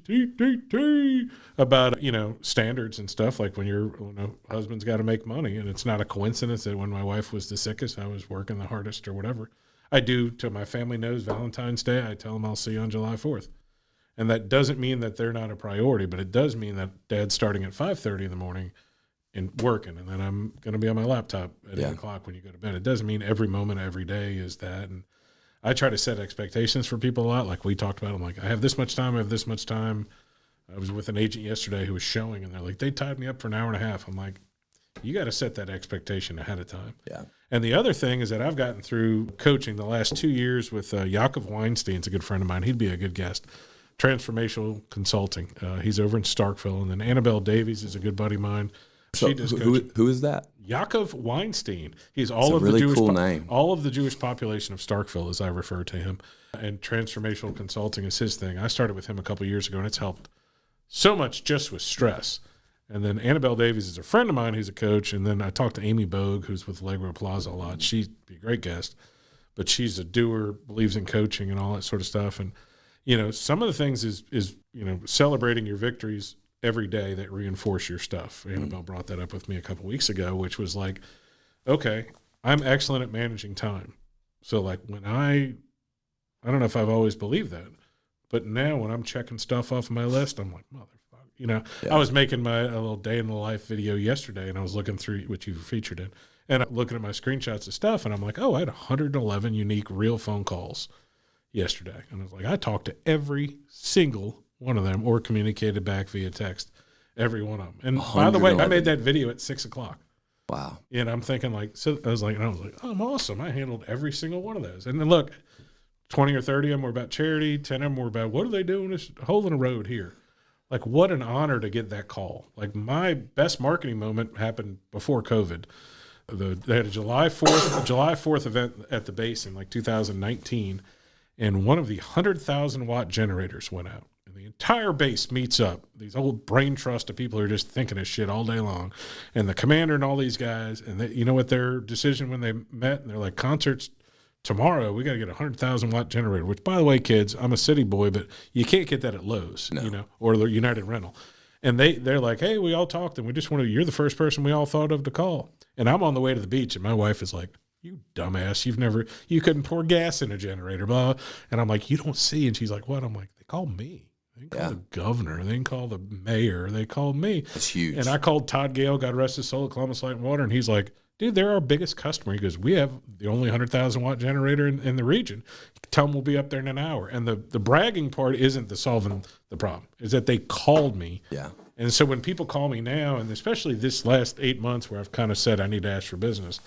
About, standards and stuff. Like when husband's got to make money. And it's not a coincidence that when my wife was the sickest, I was working the hardest or whatever. I do till my family knows Valentine's Day. I tell them I'll see you on July 4th. And that doesn't mean that they're not a priority, but it does mean that Dad's starting at 5:30 in the morning and working. And then I'm going to be on my laptop at 8 o'clock when you go to bed. It doesn't mean every moment, every day is that. And I try to set expectations for people a lot. Like we talked about, I'm like, I have this much time. I was with an agent yesterday who was showing, and they're like, they tied me up for an hour and a half. I'm like, you got to set that expectation ahead of time. Yeah. And the other thing is that I've gotten through coaching the last 2 years with Yakov Weinstein's a good friend of mine. He'd be a good guest. Transformational Consulting. He's over in Starkville. And then Annabelle Davies is a good buddy of mine. So who is that? Yakov Weinstein. He's all of the Jewish cool name. All of the Jewish population of Starkville, as I refer to him. And transformational consulting is his thing. I started with him a couple of years ago, and it's helped so much just with stress. And then Annabelle Davies is a friend of mine who's a coach. And then I talked to Amy Bogue, who's with Allegro Plaza a lot. She'd be a great guest. but she's a doer, believes in coaching and all that sort of stuff. And, you know, some of the things is, you know, celebrating your victories every day that reinforce your stuff. Annabelle brought that up with me a couple weeks ago, which was like, okay, I'm excellent at managing time. So like when I don't know if I've always believed that, but now when I'm checking stuff off my list, I'm like, motherfucker, you know, I was making a little day in the life video yesterday, and I was looking through what you featured in, and I'm looking at my screenshots of stuff, and I'm like, oh, I had 111 unique real phone calls yesterday. And I was like, I talked to every single one of them or communicated back via text, every one of them. And by the way, I made that video at 6:00. Wow. And I'm thinking like, so I was like, oh, I'm awesome. I handled every single one of those. And then look, 20 or 30 of them were about charity. 10 of them were about, what are they doing this hole in the road here? Like, what an honor to get that call. Like, my best marketing moment happened before COVID. They had a July 4th event at the base in like 2019. And one of the 100,000 watt generators went out. And the entire base meets up. These old brain trust of people who are just thinking of shit all day long. And the commander and all these guys, and you know what their decision when they met? And they're like, concerts tomorrow, we got to get a 100,000 watt generator, which, by the way, kids, I'm a city boy, but you can't get that at Lowe's, you know, or the United Rental. And they're like, hey, we all talked, and we just want to, you're the first person we all thought of to call. And I'm on the way to the beach, and my wife is like, you dumbass, you couldn't pour gas in a generator, blah. And I'm like, you don't see. And she's like, what? I'm like, they called me. They didn't call the governor. They didn't call the mayor. They called me. That's huge. And I called Todd Gale, God rest his soul, at Columbus Light and Water, and he's like, dude, they're our biggest customer. He goes, we have the only 100,000 watt generator in the region. Tell them we'll be up there in an hour. And the bragging part isn't the solving the problem, is that they called me. Yeah. And so when people call me now, and especially this last 8 months where I've kind of said I need to ask for business,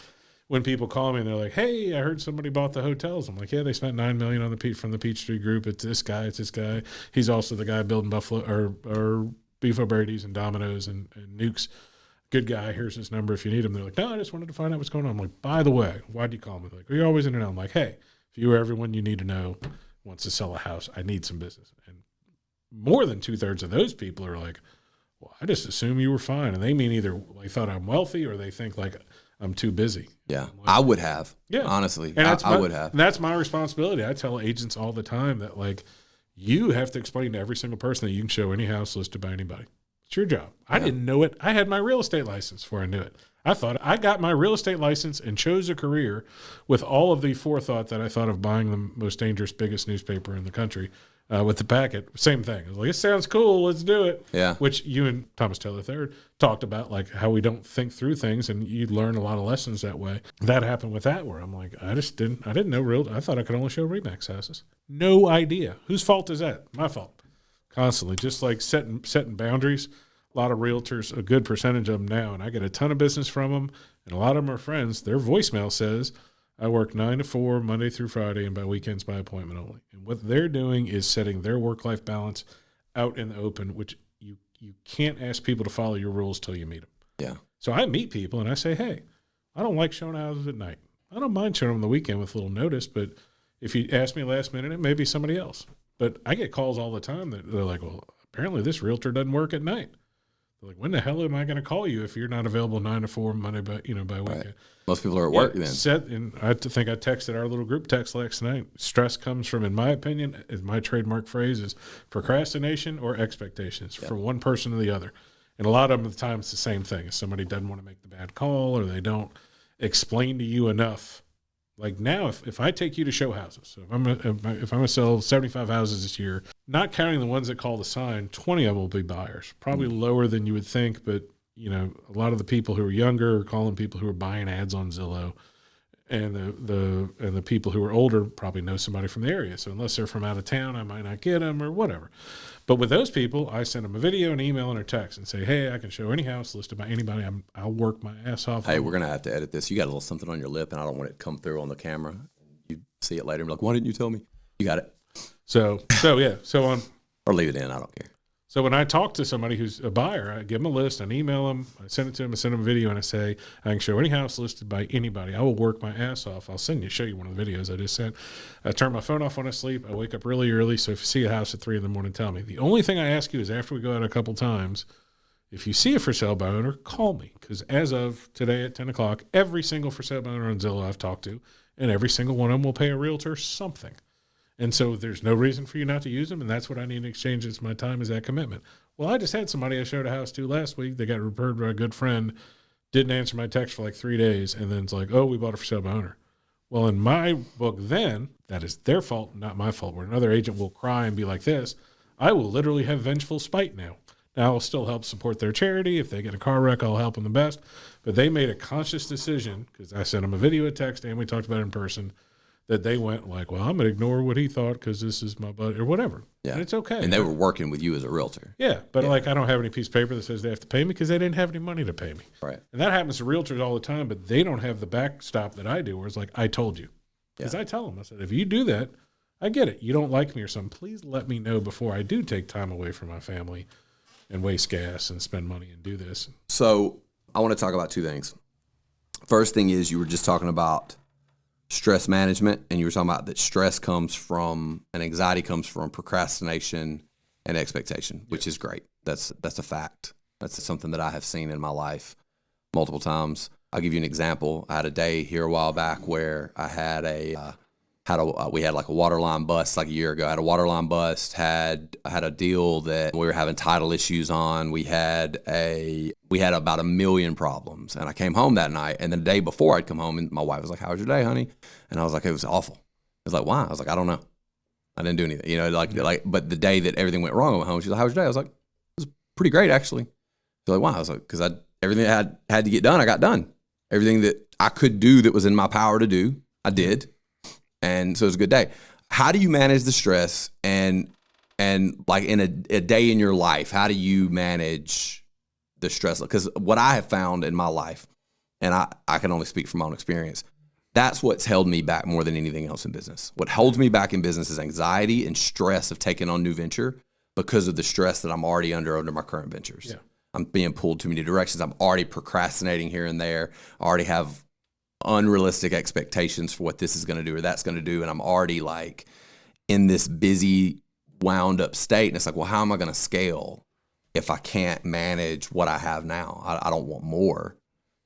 when people call me and they're like, hey, I heard somebody bought the hotels. I'm like, yeah, they spent $9 million on from the Peachtree Group. It's this guy. He's also the guy building Buffalo or Beef O'Brady's and Domino's and Nukes. Good guy. Here's his number if you need him. They're like, no, I just wanted to find out what's going on. I'm like, by the way, why'd you call me? They're like, you're always in and out. I'm like, hey, if you or everyone you need to know wants to sell a house, I need some business. And more than 2/3 of those people are like, well, I just assume you were fine. And they mean either they thought I'm wealthy or they think like I'm too busy. Yeah. Like, I would have. Yeah. Honestly. And I would have. And that's my responsibility. I tell agents all the time that like you have to explain to every single person that you can show any house listed by anybody. It's your job. I didn't know it. I had my real estate license before I knew it. I thought I got my real estate license and chose a career with all of the forethought that I thought of buying the most dangerous, biggest newspaper in the country with the packet. Same thing. I was like, it sounds cool. Let's do it. Yeah. Which you and Thomas Taylor III talked about, like how we don't think through things, and you learn a lot of lessons that way. That happened with that, where I'm like, I didn't know I thought I could only show Remax houses. No idea. Whose fault is that? My fault. Constantly, just like setting boundaries. A lot of realtors, a good percentage of them now, and I get a ton of business from them, and a lot of them are friends. Their voicemail says, I work 9 to 4, Monday through Friday, and by weekends by appointment only. And what they're doing is setting their work-life balance out in the open, which you can't ask people to follow your rules till you meet them. Yeah. So I meet people, and I say, hey, I don't like showing houses at night. I don't mind showing them on the weekend with a little notice, but if you ask me last minute, it may be somebody else. But I get calls all the time that they're like, well, apparently this realtor doesn't work at night. They're like, when the hell am I going to call you if you're not available 9 to 4 Monday by weekend? Right. Most people are at work then. And I think I texted our little group text last night. Stress comes from, in my opinion, is my trademark phrase is procrastination or expectations for one person or the other. And a lot of them, at the time, it's the same thing. If somebody doesn't want to make the bad call or they don't explain to you enough. Like now, if I take you to show houses, so if I'm going to sell 75 houses this year, not counting the ones that call the sign, 20 of them will be buyers. Probably lower than you would think, but you know, a lot of the people who are younger are calling people who are buying ads on Zillow, and the people who are older probably know somebody from the area. So unless they're from out of town, I might not get them or whatever. But with those people, I send them a video, an email, and a text and say, hey, I can show any house listed by anybody. I'll work my ass off. Hey, we're going to have to edit this. You got a little something on your lip, and I don't want it to come through on the camera. You see it later and be like, why didn't you tell me? You got it. So on. Or leave it in. I don't care. So when I talk to somebody who's a buyer, I give them a list, I email them, I send it to them, I send them a video, and I say, I can show any house listed by anybody. I will work my ass off. I'll show you one of the videos I just sent. I turn my phone off when I sleep. I wake up really early, so if you see a house at 3 a.m, tell me. The only thing I ask you is after we go out a couple times, if you see a for sale by owner, call me. Because as of today at 10 o'clock, every single for sale by owner on Zillow I've talked to, and every single one of them will pay a realtor something. And so there's no reason for you not to use them, and that's what I need in exchange is my time, is that commitment. Well, I just had somebody I showed a house to last week. They got referred by a good friend, didn't answer my text for like 3 days, and then it's like, oh, we bought it for sale by owner. Well, in my book then, that is their fault, not my fault, where another agent will cry and be like this. I will literally have vengeful spite now. Now, I'll still help support their charity. If they get a car wreck, I'll help them the best. But they made a conscious decision, because I sent them a video, a text, and we talked about it in person, that they went like, well, I'm going to ignore what he thought because this is my buddy, or whatever. Yeah. And it's okay. And they were working with you as a realtor. Yeah, but like I don't have any piece of paper that says they have to pay me because they didn't have any money to pay me. Right. And that happens to realtors all the time, but they don't have the backstop that I do, where it's like, I told you. Because I tell them, I said, if you do that, I get it. You don't like me or something. Please let me know before I do take time away from my family and waste gas and spend money and do this. So I want to talk about two things. First thing is, you were just talking about stress management, and you were talking about that stress comes from, and anxiety comes from procrastination and expectation, which is great. That's a fact. That's something that I have seen in my life multiple times. I'll give you an example. I had a day here a while back where I had we had like a water line bust like a year ago. I had a water line bust, I had a deal that we were having title issues on. We had about 1 million problems. And I came home that night, and the day before I'd come home, and my wife was like, "How was your day, honey?" And I was like, "It was awful." I was like, "Why?" I was like, "I don't know. I didn't do anything." You know, like but the day that everything went wrong, I went home. She's like, "How was your day?" I was like, "It was pretty great, actually." She's like, "Why?" I was like, "Because everything I had to get done, I got done. Everything that I could do that was in my power to do, I did." And so it was a good day. How do you manage the stress, and like in a day in your life, how do you manage the stress? Because what I have found in my life, and I can only speak from my own experience, that's what's held me back more than anything else in business. What holds me back in business is anxiety and stress of taking on new venture, because of the stress that I'm already under my current ventures. Yeah. I'm being pulled too many directions. I'm already procrastinating here and there. I already have unrealistic expectations for what this is going to do or that's going to do. And I'm already like in this busy, wound up state. And it's like, well, how am I going to scale if I can't manage what I have now? I don't want more,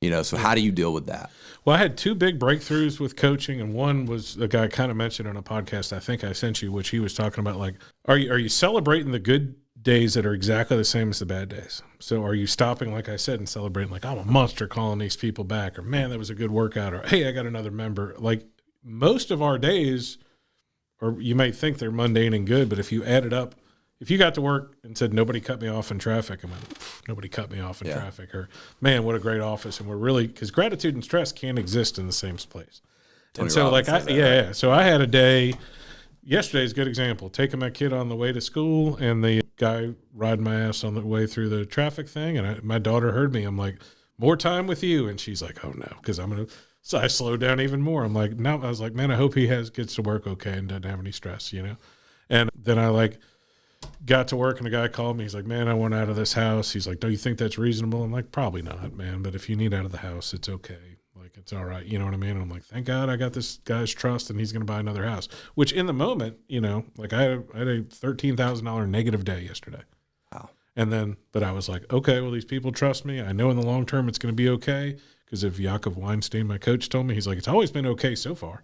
you know? So how do you deal with that? Well, I had 2 big breakthroughs with coaching. And one was a guy kind of mentioned on a podcast I think I sent you, which he was talking about, like, are you celebrating the good days that are exactly the same as the bad days? So are you stopping, like I said, and celebrating like, I'm a monster calling these people back, or man, that was a good workout, or hey, I got another member? Like, most of our days, or you might think they're mundane and good, but if you add it up, if you got to work and said, nobody cut me off in traffic, I went, nobody cut me off in traffic, or man, what a great office. And we're really, because gratitude and stress can't exist in the same place. And so like, so I had a day, yesterday's a good example, taking my kid on the way to school, and the guy riding my ass on the way through the traffic thing. And my daughter heard me. I'm like, more time with you. And she's like, oh no, because so I slowed down even more. I'm like, no, I was like, man, I hope he gets to work okay and doesn't have any stress, you know? And then I got to work, and the guy called me. He's like, man, I want out of this house. He's like, do you think that's reasonable? I'm like, probably not, man. But if you need out of the house, it's okay. Like, it's all right. You know what I mean? And I'm like, thank God I got this guy's trust, and he's going to buy another house, which in the moment, you know, like I had a $13,000 negative day yesterday. Wow. And then, but I was like, okay, well, these people trust me. I know in the long term it's going to be okay. Because if Yakov Weinstein, my coach, told me, he's like, it's always been okay so far.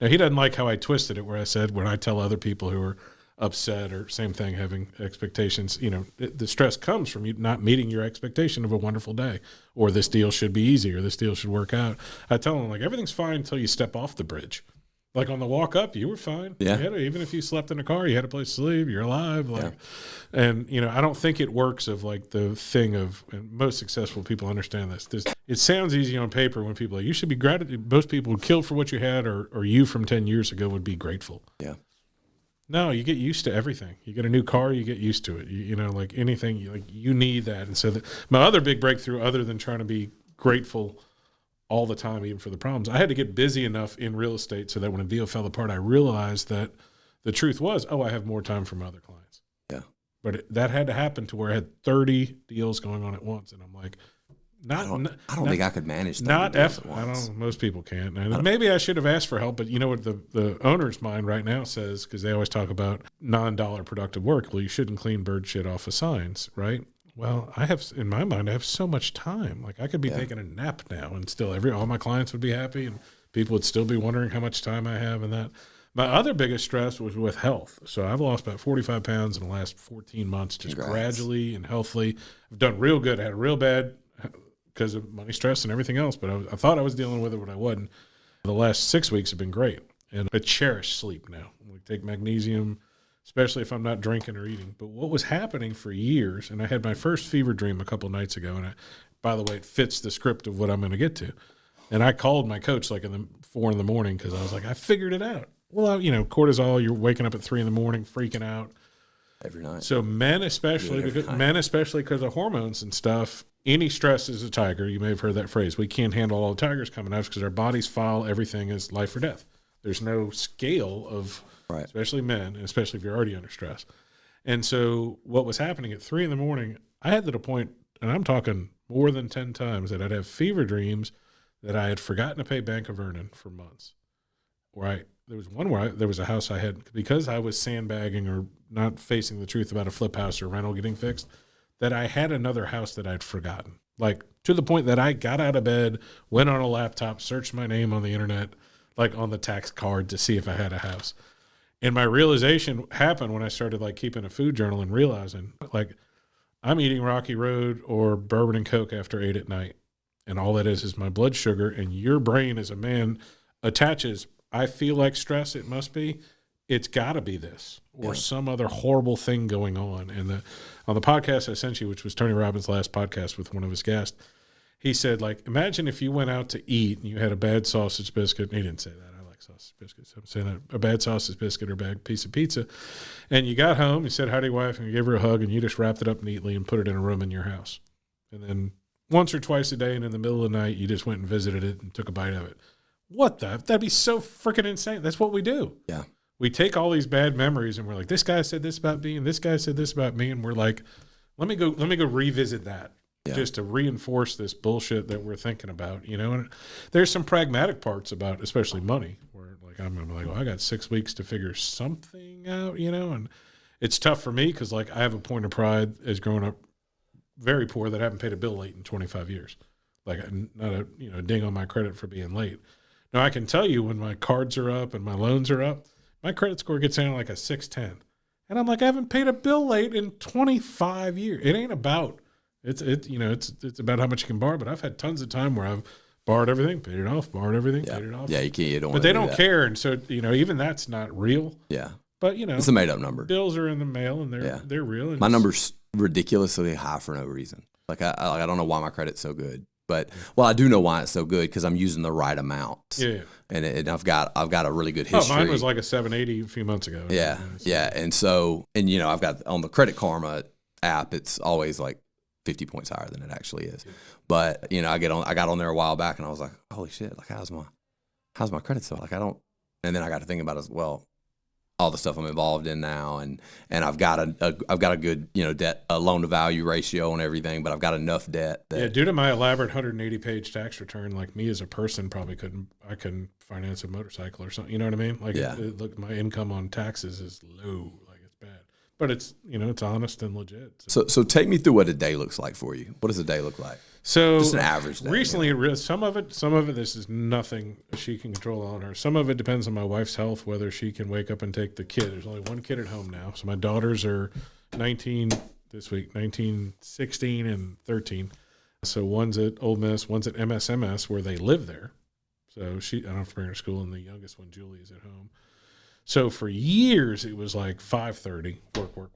Now, he doesn't like how I twisted it, where I said, when I tell other people who are upset or same thing, having expectations, you know, the stress comes from you not meeting your expectation of a wonderful day, or this deal should be easy, or this deal should work out. I tell them, like, everything's fine until you step off the bridge. Like on the walk up, you were fine. Yeah. Even if you slept in a car, you had a place to sleep, you're alive. Like, and you know, I don't think it works of like the thing of, and most successful people understand this. It sounds easy on paper when people are like, you should be grateful. Most people would kill for what you had, or you from 10 years ago would be grateful. Yeah. No, you get used to everything. You get a new car, you get used to it. You know, like anything, you need that. And so my other big breakthrough, other than trying to be grateful all the time, even for the problems, I had to get busy enough in real estate so that when a deal fell apart, I realized that the truth was, I have more time for my other clients. Yeah. But that had to happen to where I had 30 deals going on at once. And I'm like, I don't think I could manage that. Not I don't. Most people can't. And maybe I should have asked for help. But you know what the owner's mind right now says, because they always talk about non-dollar productive work. Well, you shouldn't clean bird shit off of signs, right? Well, in my mind, I have so much time. Like I could be taking a nap now, and still all my clients would be happy, and people would still be wondering how much time I have and that. My other biggest stress was with health. So I've lost about 45 pounds in the last 14 months, just gradually and healthily. I've done real good. I had a real bad because of money stress and everything else, but I thought I was dealing with it, but I wasn't. The last 6 weeks have been great. And I cherish sleep now. I take magnesium, especially if I'm not drinking or eating. But what was happening for years, and I had my first fever dream a couple nights ago, and by the way, it fits the script of what I'm going to get to. And I called my coach like 4 in the morning because I was like, I figured it out. Well, cortisol, you're waking up at 3 in the morning, freaking out. Every night. So men especially because of hormones and stuff, any stress is a tiger. You may have heard that phrase. We can't handle all the tigers coming at us because our bodies file everything as life or death. There's no scale of, especially men, and especially if you're already under stress. And so what was happening at 3 in the morning, I had to the point, and I'm talking more than 10 times, that I'd have fever dreams that I had forgotten to pay Bank of Vernon for months. There was one where there was a house I had, because I was sandbagging or not facing the truth about a flip house or rental getting fixed, that I had another house that I'd forgotten. Like, to the point that I got out of bed, went on a laptop, searched my name on the internet, like on the tax card to see if I had a house. And my realization happened when I started like keeping a food journal and realizing like I'm eating Rocky Road or bourbon and Coke after 8 at night. And all that is my blood sugar. And your brain as a man attaches, I feel like stress, it must be. It's got to be this or some other horrible thing going on. And on the podcast I sent you, which was Tony Robbins' last podcast with one of his guests, he said, like, imagine if you went out to eat and you had a bad sausage biscuit. He didn't say that. I like sausage biscuits. I'm saying a bad sausage biscuit or a bad piece of pizza. And you got home, you said hi to your wife, and you gave her a hug, and you just wrapped it up neatly and put it in a room in your house. And then once or twice a day and in the middle of the night, you just went and visited it and took a bite of it. That'd be so freaking insane. That's what we do. Yeah. We take all these bad memories and we're like, this guy said this about me and this guy said this about me. And we're like, let me go revisit that just to reinforce this bullshit that we're thinking about, and there's some pragmatic parts about, especially money, where like, I'm like, well, I got 6 weeks to figure something out, and it's tough for me. Cause like I have a point of pride as growing up very poor that I haven't paid a bill late in 25 years. Like not a ding on my credit for being late. Now I can tell you when my cards are up and my loans are up, my credit score gets down like a 610. And I'm like, I haven't paid a bill late in 25 years. It ain't about, it's about how much you can borrow, but I've had tons of time where I've borrowed everything, paid it off, borrowed everything, paid it off. Yeah, you can't. You don't but they don't care. And so, even that's not real. Yeah. But, it's a made up number. Bills are in the mail and they're real. And my number's ridiculously high for no reason. Like, I don't know why my credit's so good. But I do know why it's so good because I'm using the right amount. Yeah, and I've got a really good history. Oh, mine was like a 780 a few months ago. Yeah, and so I've got on the Credit Karma app, it's always like 50 points higher than it actually is. Yeah. But I got on there a while back and I was like, holy shit, like how's my credit so like and then I got to think about it as well. All the stuff I'm involved in now, and I've got a good debt loan to value ratio and everything, but I've got enough debt that due to my elaborate 180-page tax return, like me as a person probably couldn't finance a motorcycle or something. You know what I mean? Like look, my income on taxes is low, like it's bad, but it's it's honest and legit. So take me through what a day looks like for you. What does a day look like? So just an average day. Recently, some of it, this is nothing she can control on her. Some of it depends on my wife's health, whether she can wake up and take the kid. There's only one kid at home now. So my daughters are 19 this week, 19, 16, and 13. So one's at Ole Miss, one's at MSMS where they live there. So I don't have to bring her to school, and the youngest one, Julie, is at home. So for years, it was like 5:30, work.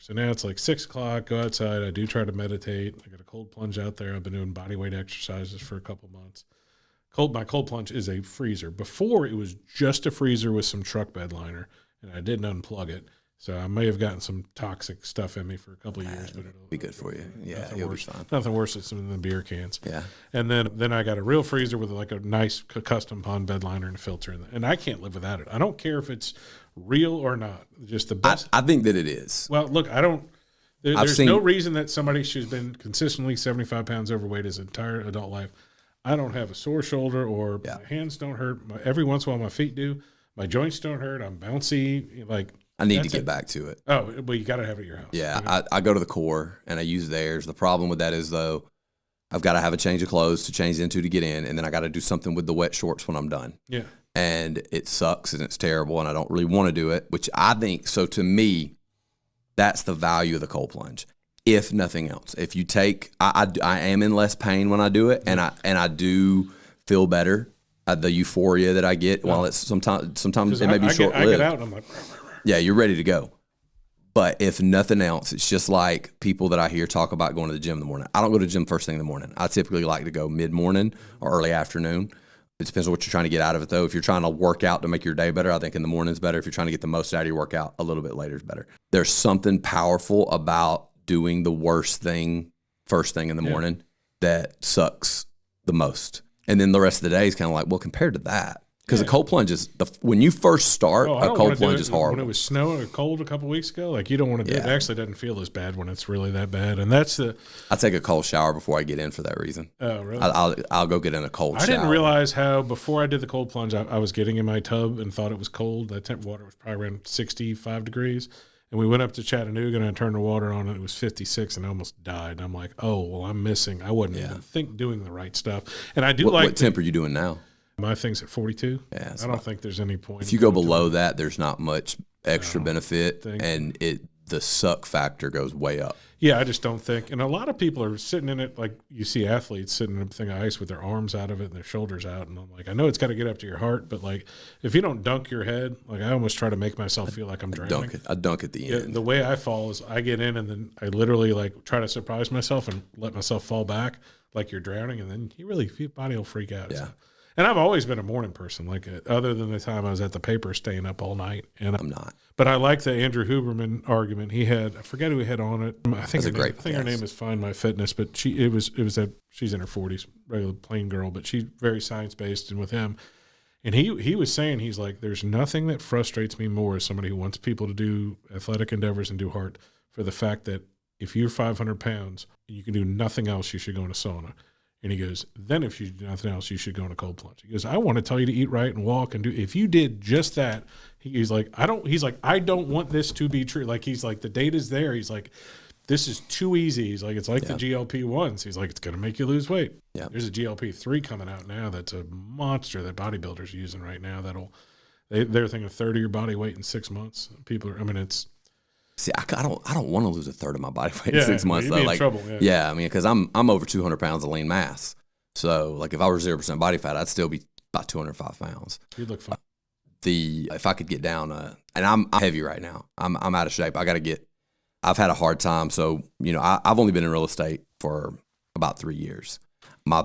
So now it's like 6 o'clock, go outside. I do try to meditate. I got a cold plunge out there. I've been doing body weight exercises for a couple months. My cold plunge is a freezer. Before, it was just a freezer with some truck bed liner, and I didn't unplug it. So I may have gotten some toxic stuff in me for a couple of years, but it'll be good for you. Yeah, you'll be fine. Nothing worse than the beer cans. Yeah. And then I got a real freezer with like a nice custom pond bed liner and a filter in there. And I can't live without it. I don't care if it's real or not. Just the best. I think that it is. Well, look, there's no reason that somebody who's been consistently 75 pounds overweight his entire adult life. I don't have a sore shoulder or my hands don't hurt. Every once in a while my feet do. My joints don't hurt. I'm bouncy. Like, I need to get back to it. Oh, well, you got to have it at your house. Yeah, I go to the core and I use theirs. The problem with that is, though, I've got to have a change of clothes to change into to get in, and then I got to do something with the wet shorts when I'm done. Yeah. And it sucks and it's terrible, and I don't really want to do it, which I think, so to me, that's the value of the cold plunge. If nothing else, if you take, I am in less pain when I do it, and I do feel better. The euphoria that I get, while it's sometimes it may be short lived. I get out and I'm like, yeah, you're ready to go. But if nothing else, it's just like people that I hear talk about going to the gym in the morning. I don't go to the gym first thing in the morning. I typically like to go mid-morning or early afternoon. It depends on what you're trying to get out of it, though. If you're trying to work out to make your day better, I think in the morning's better. If you're trying to get the most out of your workout, a little bit later is better. There's something powerful about doing the worst thing first thing in the morning that sucks the most. And then the rest of the day is kind of like, well, compared to that, because a cold plunge is when you first start, a cold plunge is horrible. When it was snowing or cold a couple weeks ago, like you don't want to do it. It actually doesn't feel as bad when it's really that bad. And that's I take a cold shower before I get in for that reason. Oh, really? I'll go get in a cold shower. I didn't realize how before I did the cold plunge, I was getting in my tub and thought it was cold. The temp water was probably around 65 degrees. And we went up to Chattanooga and I turned the water on and it was 56 and I almost died. And I'm like, oh, well, I'm missing. I wasn't even doing the right stuff. And I do what temp are you doing now? My thing's at 42. Yeah, I don't think there's any point. If you go below that, there's not much extra benefit, and the suck factor goes way up. Yeah, I just don't think. And a lot of people are sitting in it, like you see athletes sitting in a thing of ice with their arms out of it and their shoulders out. And I'm like, I know it's got to get up to your heart, but like if you don't dunk your head, like I almost try to make myself feel like I'm drowning. I dunk at the end. The way I fall is I get in and then I literally like try to surprise myself and let myself fall back like you're drowning, and then your body will freak out. Yeah. So. And I've always been a morning person, like other than the time I was at the paper staying up all night. And I'm not. But I like the Andrew Huberman argument he had. I forget who he had on it. I think her name is Find My Fitness, but she's in her 40s, regular plain girl, but she's very science based. And with him, and he was saying, he's like, there's nothing that frustrates me more as somebody who wants people to do athletic endeavors and do hard, for the fact that if you're 500 pounds and you can do nothing else, you should go in a sauna. And he goes, then if you do nothing else, you should go in a cold plunge. He goes, I want to tell you to eat right and walk and do. If you did just that, he's like, I don't want this to be true. Like, he's like, the data's there. He's like, this is too easy. He's like, it's like the GLP-1s. He's like, it's going to make you lose weight. Yeah. There's a GLP-3 coming out now that's a monster that bodybuilders are using right now. They're thinking a third of your body weight in 6 months. See, I don't want to lose a third of my body weight in 6 months though. Like, trouble, I mean, because I'm over 200 pounds of lean mass. So like if I were 0% body fat, I'd still be about 205 pounds. You'd look fine. If I could get down, and I'm heavy right now. I'm out of shape. I've had a hard time. So I've only been in real estate for about 3 years. I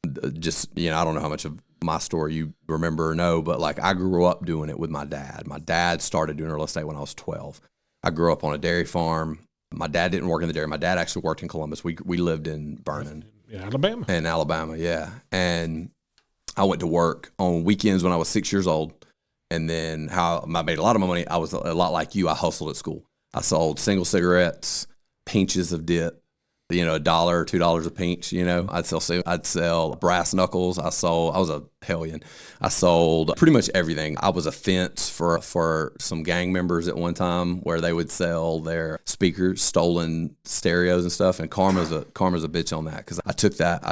don't know how much of my story you remember or know, but like I grew up doing it with my dad. My dad started doing real estate when I was 12. I grew up on a dairy farm. My dad didn't work in the dairy. My dad actually worked in Columbus. We lived in Vernon. Alabama. In Alabama, yeah. And I went to work on weekends when I was 6 years old. And then how I made a lot of my money, I was a lot like you. I hustled at school. I sold single cigarettes, pinches of dip, $1 or $2 a pinch, I'd sell brass knuckles. I was a hellion. I sold pretty much everything. I was a fence for some gang members at one time where they would sell their speakers, stolen stereos and stuff. And Karma's a bitch on that, because I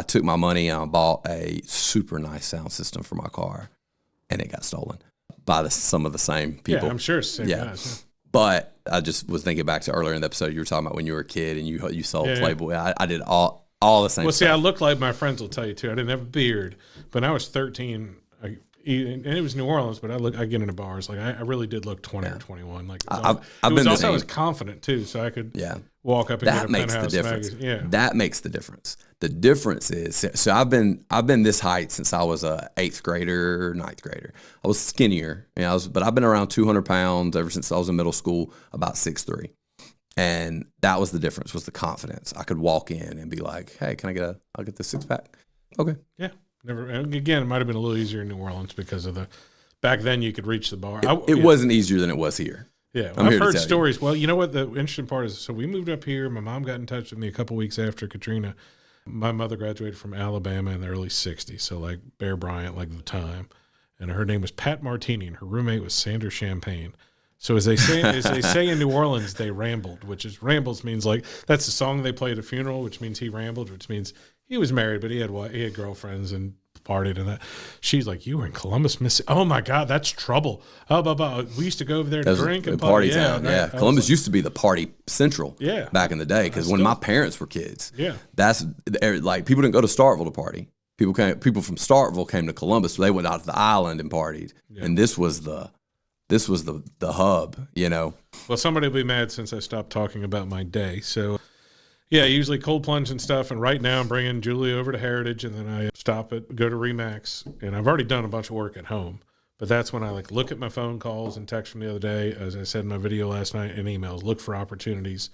took my money and I bought a super nice sound system for my car, and it got stolen by some of the same people. Yeah, I'm sure it's the same guys. Yeah. But I just was thinking back to earlier in the episode, you were talking about when you were a kid and you sold Playboy. Yeah. I did all the same stuff. See, I look like my friends will tell you too. I didn't have a beard, but when I was 13, and it was New Orleans, but I get into bars. Like I really did look 20 or 21. Like I was confident too, so I could walk up and get a penthouse magazine. Yeah, that makes the difference. The difference is, so I've been this height since I was a 8th grader, 9th grader. I was skinnier, but I've been around 200 pounds ever since I was in middle school, about 6'3". And that was the difference, was the confidence. I could walk in and be like, hey, I'll get this 6-pack. Okay. Yeah. Never. And again, it might have been a little easier in New Orleans because of back then you could reach the bar. It wasn't easier than it was here. Yeah. I've heard stories. Well, you know what the interesting part is? So we moved up here. My mom got in touch with me a couple weeks after Katrina. My mother graduated from Alabama in the early 60s. So like Bear Bryant, like the time. And her name was Pat Martini and her roommate was Sandra Champagne. So as they say in New Orleans, they rambled, rambles means like, that's the song they play at a funeral, which means he rambled, which means He was married, but he had girlfriends and partied and that. She's like, you were in Columbus, Mississippi. Oh my God, that's trouble. Oh, blah, blah. We used to go over there to drink and party town. Yeah, Columbus used to be the party central. Yeah, back in the day, because when my parents were kids, that's like people didn't go to Starkville to party. People from Starkville came to Columbus. So they went out to the island and partied, and this was the hub. You know. Well, somebody will be mad since I stopped talking about my day. So. Yeah, usually cold plunge and stuff. And right now I'm bringing Julie over to Heritage, and then I go to Remax. And I've already done a bunch of work at home. But that's when I look at my phone calls and texts from the other day, as I said in my video last night, and emails, look for opportunities.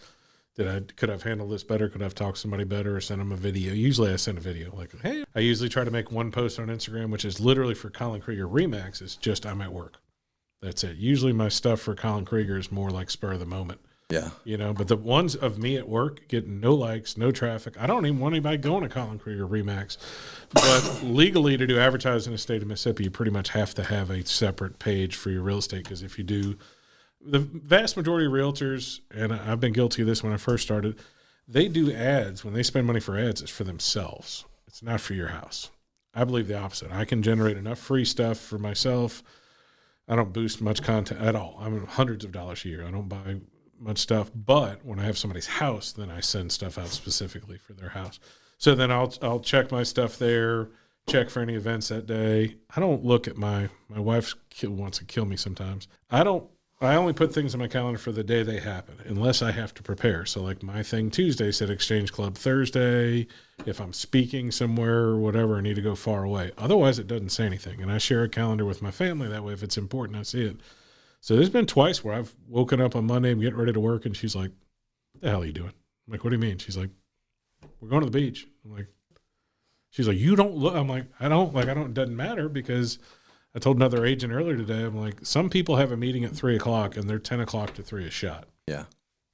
Could I've handled this better? Could I've talked to somebody better or send them a video? Usually I send a video hey, I usually try to make one post on Instagram, which is literally for Colin Krieger Remax. It's just I'm at work. That's it. Usually my stuff for Colin Krieger is more like spur of the moment. Yeah. You know, but the ones of me at work getting no likes, no traffic. I don't even want anybody going to Colin Krieger Remax. But legally, to do advertising in the state of Mississippi, you pretty much have to have a separate page for your real estate. Because if you do, the vast majority of realtors, and I've been guilty of this when I first started, they do ads. When they spend money for ads, it's for themselves. It's not for your house. I believe the opposite. I can generate enough free stuff for myself. I don't boost much content at all. I'm hundreds of dollars a year. I don't buy much stuff, but when I have somebody's house, then I send stuff out specifically for their house. So then I'll check my stuff there, check for any events that day. I don't look at my wife wants to kill me sometimes. I only put things in my calendar for the day they happen, unless I have to prepare. So like my thing Tuesday said Exchange Club Thursday. If I'm speaking somewhere or whatever, I need to go far away. Otherwise, it doesn't say anything. And I share a calendar with my family. That way, if it's important, I see it. So there's been twice where I've woken up on Monday and getting ready to work, and she's like, what the hell are you doing? I'm like, what do you mean? She's like, we're going to the beach. I'm like, she's like, you don't look. I'm like, it doesn't matter, because I told another agent earlier today, I'm like, some people have a meeting at 3:00 and they're 10 o'clock to 3 a shot. Yeah.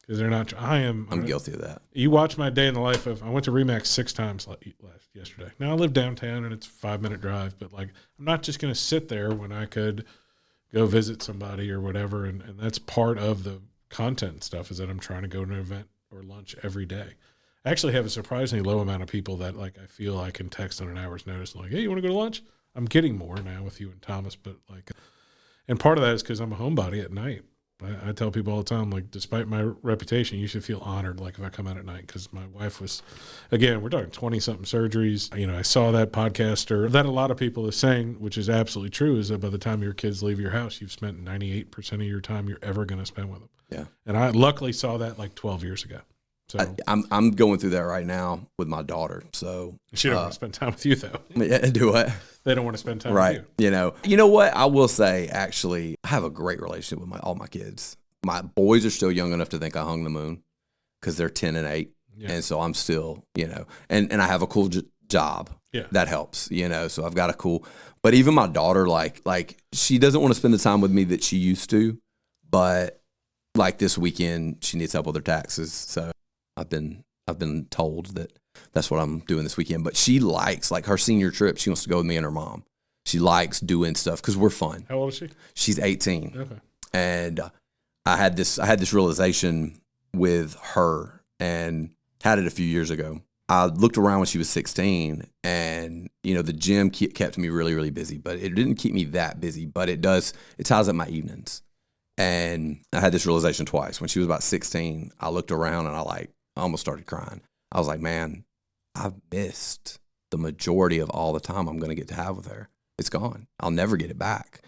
Because they're not, I'm guilty of that. You watch my day in the life of, I went to Remax 6 times yesterday. Now I live downtown and it's a 5-minute drive, but I'm not just going to sit there when I could go visit somebody or whatever. And that's part of the content stuff, is that I'm trying to go to an event or lunch every day. I actually have a surprisingly low amount of people that I feel I can text on an hour's notice. Hey, you want to go to lunch? I'm getting more now with you and Thomas, but and part of that is because I'm a homebody at night. I tell people all the time, despite my reputation, you should feel honored, if I come out at night, because my wife was, again, we're talking 20-something surgeries. I saw that podcaster that a lot of people are saying, which is absolutely true, is that by the time your kids leave your house, you've spent 98% of your time you're ever going to spend with them. Yeah. And I luckily saw that 12 years ago. So I'm going through that right now with my daughter. So she don't want to spend time with you, though. Do what? They don't want to spend time with you. You know what? I will say, actually, I have a great relationship with all my kids. My boys are still young enough to think I hung the moon, because they're 10 and 8. Yeah. And so I'm still, and I have a cool job. Yeah. That helps, so I've got a cool, but even my daughter, she doesn't want to spend the time with me that she used to, but this weekend she needs help with her taxes. So I've been told that that's what I'm doing this weekend. But she likes, her senior trip, she wants to go with me and her mom. She likes doing stuff because we're fun. How old is she? She's 18. Okay. And I had this realization with her, and had it a few years ago. I looked around when she was 16, and the gym kept me really, really busy, but it didn't keep me that busy. But it ties up my evenings. And I had this realization twice. When she was about 16, I looked around and I almost started crying. I was like, man, I've missed the majority of all the time I'm going to get to have with her. It's gone. I'll never get it back.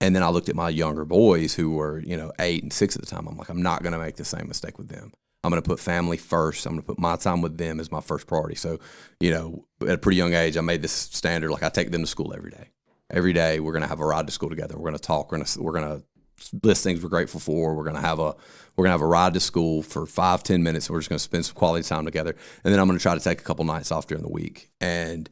And then I looked at my younger boys who were, 8 and 6 at the time. I'm like, I'm not going to make the same mistake with them. I'm going to put family first. I'm going to put my time with them as my first priority. So, at a pretty young age, I made this standard. I take them to school every day. Every day, we're going to have a ride to school together. We're going to talk. We're going to list things we're grateful for. We're gonna have a ride to school for 5-10 minutes. We're just gonna spend some quality time together, and then I'm gonna try to take a couple nights off during the week. And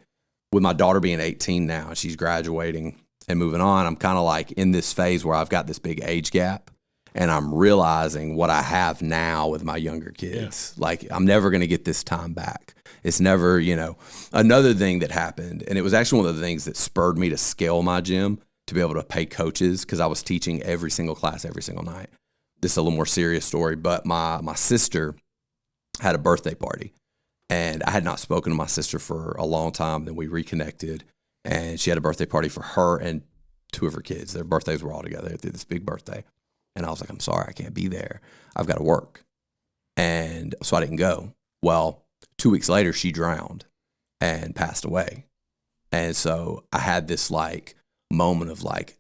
with my daughter being 18 now, she's graduating and moving on, I'm kind of in this phase where I've got this big age gap, and I'm realizing what I have now with my younger kids. Yeah. I'm never gonna get this time back. It's never, another thing that happened, and it was actually one of the things that spurred me to scale my gym, to be able to pay coaches, because I was teaching every single class every single night. This is a little more serious story, but my sister had a birthday party, And I had not spoken to my sister for a long time. Then we reconnected, and she had a birthday party for her and 2 of her kids. Their birthdays were all together. They did this big birthday. And I was like, I'm sorry, I can't be there. I've got to work. And so I didn't go. Well, 2 weeks later, she drowned and passed away. And so I had this like moment of like,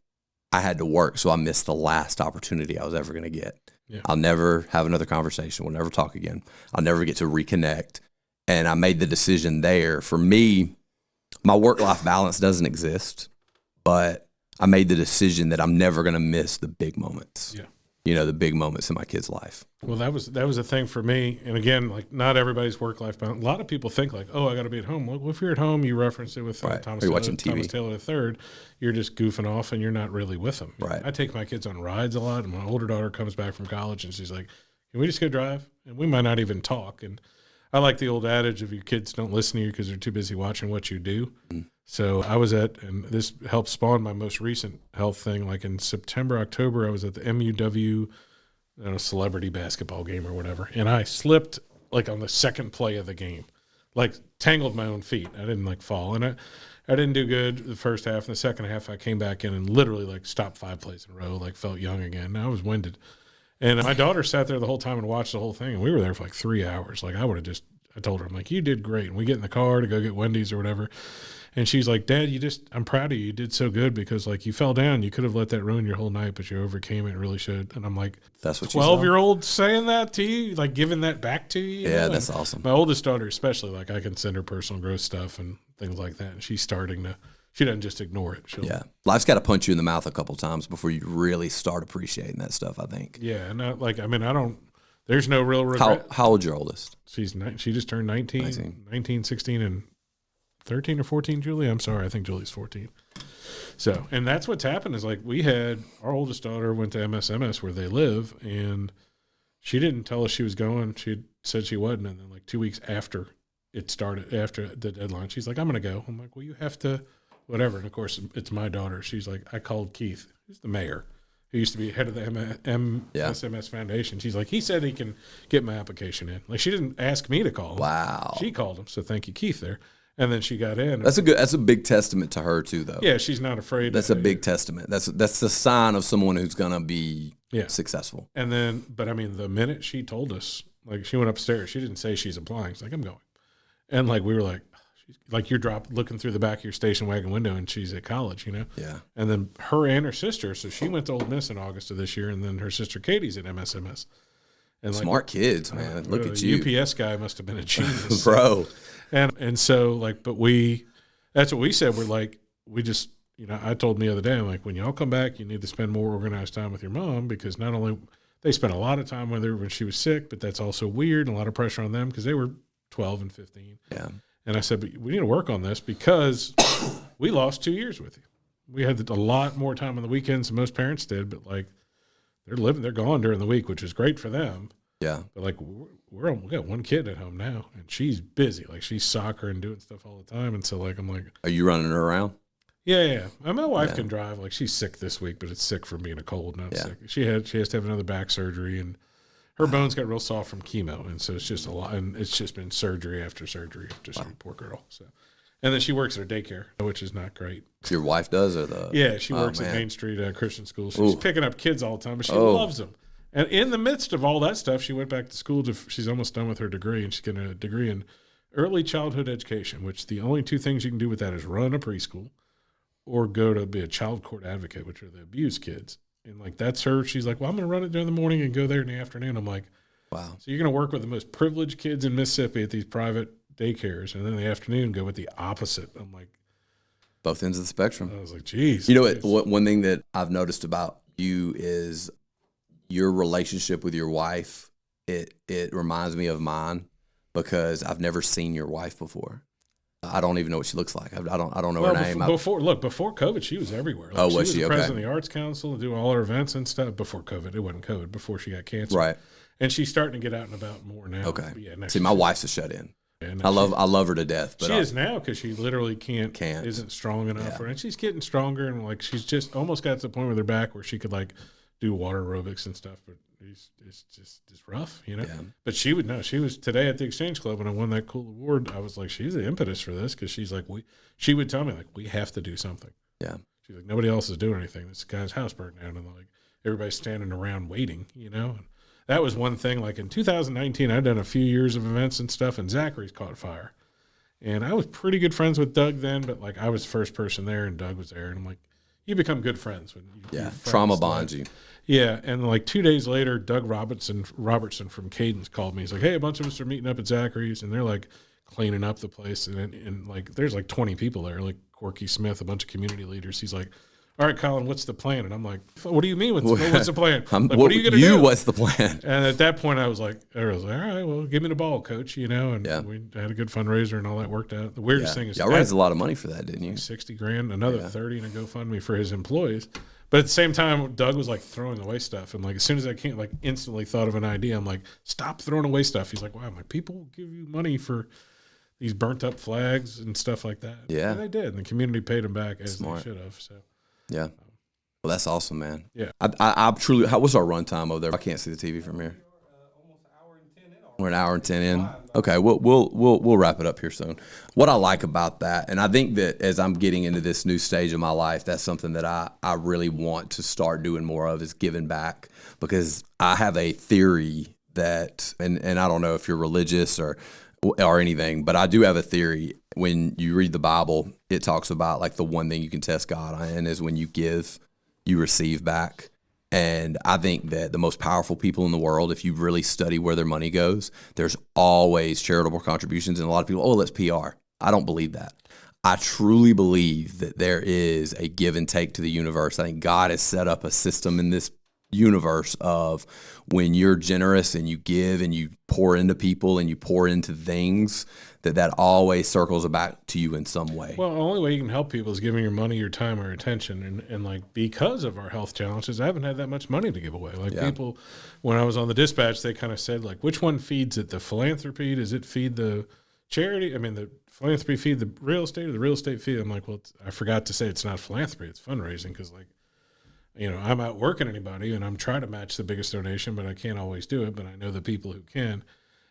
I had to work, so I missed the last opportunity I was ever going to get. Yeah. I'll never have another conversation. We'll never talk again. I'll never get to reconnect. And I made the decision there. For me, my work-life balance doesn't exist, but I made the decision that I'm never going to miss the big moments. Yeah. You know, the big moments in my kid's life. Well, that was a thing for me. And again, like not everybody's work-life balance. A lot of people think like, oh, I got to be at home. Well, if you're at home, you referenced it with Thomas Taylor III, you're just goofing off and you're not really with them. Right. I take my kids on rides a lot. And my older daughter comes back from college and she's like, can we just go drive? And we might not even talk. And I like the old adage of your kids don't listen to you because they're too busy watching what you do. Mm. So I was and this helped spawn my most recent health thing. Like in September, October, I was at the MUW celebrity basketball game or whatever. And I slipped like on the second play of the game, like tangled my own feet. I didn't like fall. And I didn't do good the first half. In the second half, I came back in and literally like stopped 5 plays in a row, like felt young again. I was winded. And my daughter sat there the whole time and watched the whole thing. And we were there for like 3 hours. Like I told her, I'm like, you did great. And we get in the car to go get Wendy's or whatever. And she's like, Dad, I'm proud of you. You did so good because like you fell down. You could have let that ruin your whole night, but you overcame it and really should. And I'm like, that's what 12-year-old saying that to you, like giving that back to you. Yeah, that's awesome. My oldest daughter, especially, like I can send her personal growth stuff and things like that. And she's starting to, she doesn't just ignore it. Life's got to punch you in the mouth a couple times before you really start appreciating that stuff, I think. Yeah. And there's no real regret. How old's your oldest? She just turned 19, 16, and 13 or 14, Julie? I'm sorry. I think Julie's 14. So, and that's what's happened is like our oldest daughter went to MSMS where they live, and she didn't tell us she was going. She said she wasn't. And then like 2 weeks after it started, after the deadline, she's like, I'm going to go. I'm like, well, you have to, whatever. And of course, it's my daughter. She's like, I called Keith, who's the mayor, who used to be head of the MSMS Foundation. She's like, he said he can get my application in. Like, she didn't ask me to call him. Wow. She called him. So thank you, Keith, there. And then she got in. That's a big testament to her too, though. Yeah, she's not afraid. That's a big testament. That's the sign of someone who's gonna be successful. And then, but I mean, the minute she told us, like she went upstairs, she didn't say she's applying. She's like, I'm going. And like we were like you're looking through the back of your station wagon window, and she's at college, you know. Yeah. And then her and her sister, so she went to Ole Miss in August of this year, and then her sister Katie's at MSMS. And smart kids, man. Look at you. The UPS guy must have been a genius, bro. And so like, but that's what we said. We're like, we just, I told them the other day, I'm like, when y'all come back, you need to spend more organized time with your mom, because not only they spent a lot of time with her when she was sick, but that's also weird and a lot of pressure on them because they were 12 and 15. Yeah. And I said, but we need to work on this because we lost 2 years with you. We had a lot more time on the weekends than most parents did, but like they're gone during the week, which is great for them. Yeah. But like we got one kid at home now, and she's busy. Like she's soccer and doing stuff all the time. And so like I'm like, are you running her around? Yeah. My wife can drive. Like she's sick this week, but it's sick from being a cold, not sick. She has to have another back surgery, and her bones got real soft from chemo, and so it's just a lot. And it's just been surgery after surgery after surgery. Poor girl. So, and then she works at a daycare, which is not great. Your wife does, or the? Yeah, she works at Main Street Christian School. So she's picking up kids all the time, but she loves them. And in the midst of all that stuff, she went back to school. She's almost done with her degree, and she's getting a degree in early childhood education, which the only 2 things you can do with that is run a preschool or go to be a child court advocate, which are the abused kids. And, like, that's her. She's like, well, I'm going to run it during the morning and go there in the afternoon. I'm like, wow. So you're going to work with the most privileged kids in Mississippi at these private daycares, and then in the afternoon go with the opposite. I'm like. Both ends of the spectrum. I was like, geez. You know what? One thing that I've noticed about you is your relationship with your wife. It reminds me of mine because I've never seen your wife before. I don't even know what she looks like. I don't know her name. Before COVID, she was everywhere. Like, was she? She was okay. president of the Arts Council, do all her events and stuff. Before COVID, it wasn't COVID. Before she got cancer, right? And she's starting to get out and about more now. Okay. See, my wife's a shut in. Yeah, I love her to death. But she is now because she literally can't isn't strong enough. Yeah. And she's getting stronger, and like she's just almost got to the point with her back where she could like do water aerobics and stuff, but it's rough, you know. Yeah. But she would know. She was today at the Exchange Club when I won that cool award. I was like, she's the impetus for this, because she's like, she would tell me, like, we have to do something. Yeah. She's like, nobody else is doing anything. This guy's house burned down, and like everybody's standing around waiting, you know. And that was one thing. Like in 2019, I'd done a few years of events and stuff, and Zachary's caught fire. And I was pretty good friends with Doug then, but like I was the first person there, and Doug was there, and I'm like, you become good friends when trauma bonds you. Yeah, and like 2 days later, Doug Robertson from Cadence called me. He's like, hey, a bunch of us are meeting up at Zachary's, and they're like cleaning up the place, and like there's like 20 people there, like Corky Smith, a bunch of community leaders. He's like, all right, Colin, what's the plan? And I'm like, what do you mean? What's the plan? Like, what are you going to do? What's the plan? And at that point, I was like, all right, well, give me the ball, coach, you know. And we had a good fundraiser, and all that worked out. The weirdest thing is, y'all raised a lot of money for that, didn't you? $60,000, another 30 in a GoFundMe for his employees. But at the same time, Doug was like throwing away stuff, and like as soon as I can't, like instantly thought of an idea, I'm like, stop throwing away stuff. He's like, wow, my people will give you money for these burnt up flags and stuff like that. Yeah, and they did, and the community paid them back as Smart. they should have. So yeah. Well, that's awesome, man. Yeah. I truly, what's our run time over there? I can't see the TV from here. Almost an hour and 10 in. We're an hour and 10 in. Okay, we'll wrap it up here soon. What I like about that, and I think that as I'm getting into this new stage of my life, that's something that I really want to start doing more of, is giving back, because I have a theory that, and I don't know if you're religious or anything, but I do have a theory. When you read the Bible, it talks about like the one thing you can test God on is when you give, you receive back. And I think that the most powerful people in the world, if you really study where their money goes, there's always charitable contributions. And a lot of people, let's PR. I don't believe that. I truly believe that there is a give and take to the universe. I think God has set up a system in this universe of when you're generous and you give and you pour into people and you pour into things, that always circles back to you in some way. Well, the only way you can help people is giving your money, your time, or attention. And like, because of our health challenges, I haven't had that much money to give away. Like people, when I was on the dispatch, they kind of said, like, which one feeds it? The philanthropy? Does it feed the charity? I mean, the philanthropy feed the real estate, or the real estate feed? I'm like, well, I forgot to say it's not philanthropy, it's fundraising, because like, you know, I'm out working anybody, and I'm trying to match the biggest donation, but I can't always do it. But I know the people who can.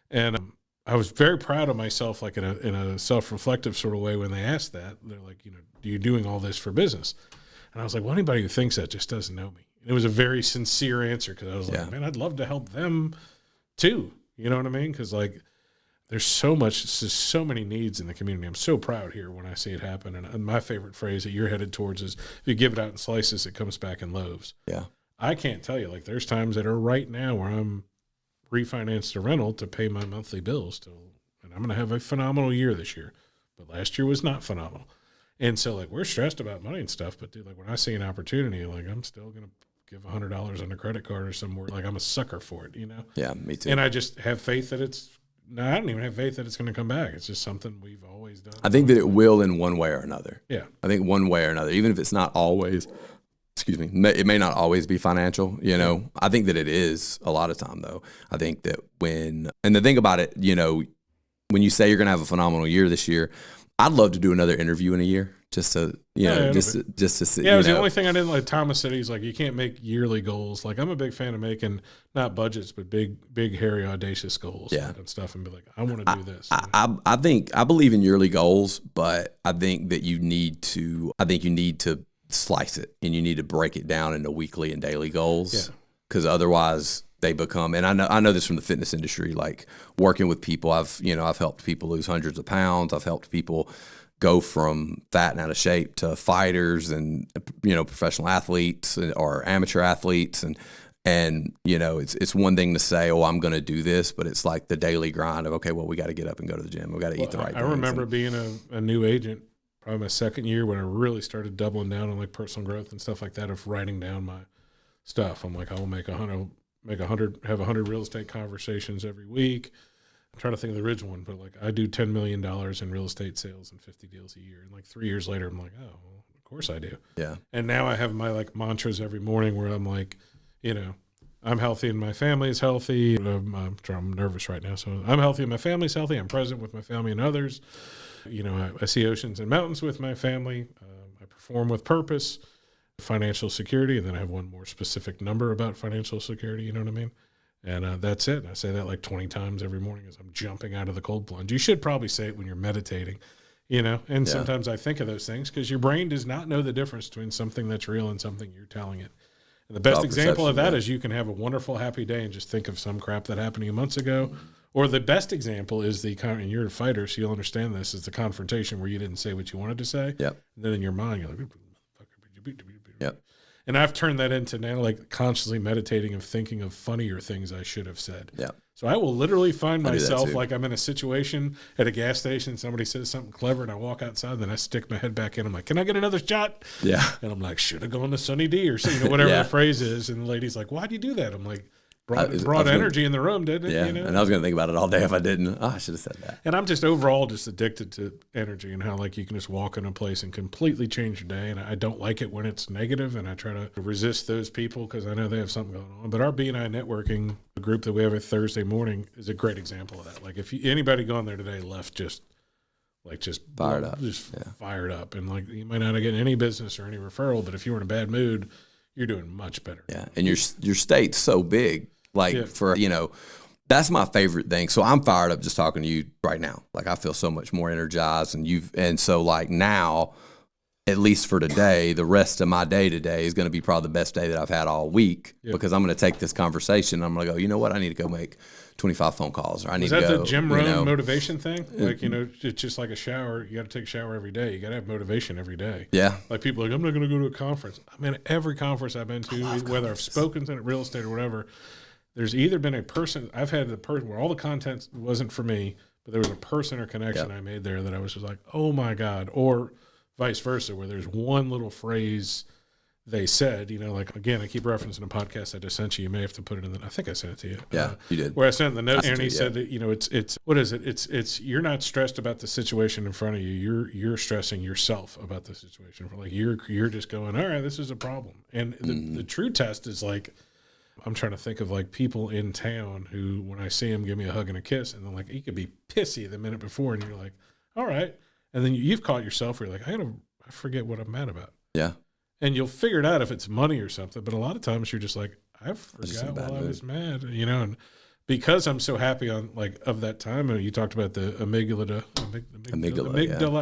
And I was very proud of myself, like in a self-reflective sort of way, when they asked that. They're like, you know, are you doing all this for business? And I was like, well, anybody who thinks that just doesn't know me. And it was a very sincere answer, because I was like, man, I'd love to help them too. You know what I mean? Because like, there's so many needs in the community. I'm so proud here when I see it happen. And my favorite phrase that you're headed towards is, if you give it out in slices, it comes back in loaves. Yeah. I can't tell you, like, there's times that are right now where I'm refinanced a rental to pay my monthly bills and I'm going to have a phenomenal year this year, but last year was not phenomenal. And so like, we're stressed about money and stuff, but dude, like when I see an opportunity, like I'm still going to give $100 on a credit card or somewhere. Like I'm a sucker for it, you know? Yeah, me too. And I just have faith that I don't even have faith that it's going to come back. It's just something we've always done. I think that it will in one way or another. Yeah. I think one way or another, even if it's not always, it may not always be financial, you know. I think that it is a lot of time, though. I think that and the thing about it, you know, when you say you're going to have a phenomenal year this year, I'd love to do another interview in a year just to, just to see. Yeah, it was the only thing I didn't like. Thomas said, he's like, you can't make yearly goals. Like, I'm a big fan of making not budgets, but big, hairy, audacious goals and stuff, and be like, I want to do this. I believe in yearly goals, but I think that you need to slice it, and you need to break it down into weekly and daily goals, because otherwise they become, and I know this from the fitness industry, like working with people, I've helped people lose hundreds of pounds. I've helped people go from fat and out of shape to fighters and, you know, professional athletes or amateur athletes. And, you know, it's one thing to say, oh, I'm going to do this, but it's like the daily grind of, okay, well, we got to get up and go to the gym. We got to eat the right things. I remember being a new agent, probably my second year, when I really started doubling down on like personal growth and stuff like that, of writing down my stuff. I'm like, I will have 100 real estate conversations every week. I'm trying to think of the original one, but like, I do $10 million in real estate sales and 50 deals a year. And like 3 years later, I'm like, oh, well, of course I do. Yeah. And now I have my like mantras every morning where I'm like, you know, I'm healthy and my family is healthy. I'm nervous right now. So I'm healthy and my family's healthy. I'm present with my family and others. You know, I see oceans and mountains with my family. I perform with purpose. financial security, and then I have one more specific number about financial security. You know what I mean? And that's it. And I say that like 20 times every morning as I'm jumping out of the cold plunge. You should probably say it when you're meditating, you know. And sometimes I think of those things because your brain does not know the difference between something that's real and something you're telling it. And the best example of that is you can have a wonderful, happy day and just think of some crap that happened to you months ago. Or the best example is and you're a fighter, so you'll understand this, is the confrontation where you didn't say what you wanted to say. Yep. And then in your mind, you're like, Yep. and I've turned that into now like consciously meditating and thinking of funnier things I should have said. Yep. So I will literally find myself like I'm in a situation at a gas station, somebody says something clever, and I walk outside, and then I stick my head back in. I'm like, can I get another shot? Yeah. And I'm like, should have gone to Sunny D or whatever the phrase is. And the lady's like, why'd you do that? I'm like, brought energy in the room, didn't it? Yeah, You know? and I was going to think about it all day if I didn't. Oh, I should have said that. And I'm just overall just addicted to energy and how like you can just walk in a place and completely change your day. And I don't like it when it's negative, and I try to resist those people because I know they have something going on. But our B&I networking, the group that we have at Thursday morning, is a great example of that. Like if anybody gone there today left just fired up, and like you might not get any business or any referral, but if you were in a bad mood, you're doing much better. Yeah, and your state's so big. Like for, you know, that's my favorite thing. So I'm fired up just talking to you right now. Like I feel so much more energized, and so like now, at least for today, the rest of my day today is going to be probably the best day that I've had all week because I'm going to take this conversation and I'm going to go, you know what? I need to go make 25 phone calls, or I need to go. Is that the Jim Rohn motivation thing? Like, you know, it's just like a shower. You got to take a shower every day. You got to have motivation every day. Yeah. Like people are like, I'm not going to go to a conference. I mean, every conference I've been to, whether I've spoken in real estate or whatever, there's either been a person, I've had the person where all the content wasn't for me, but there was a person or connection I made there that I was just like, oh my God, or vice versa, where there's one little phrase they said, you know, like, again, I keep referencing a podcast I just sent you. You may have to put it in I think I sent it to you. Yeah, you did. Where I sent the note, and he said that, you know, it's what is it? It's you're not stressed about the situation in front of you. You're stressing yourself about the situation. Like you're just going, all right, this is a problem. And the true test is like, I'm trying to think of like people in town who, when I see them, give me a hug and a kiss, and then like you could be pissy the minute before, and you're like, all right, and then you've caught yourself where you're like, I forget what I'm mad about. Yeah, and you'll figure it out if it's money or something. But a lot of times you're just like, I forgot while I was mad, you know. And because I'm so happy on like of that time, you talked about the amygdala.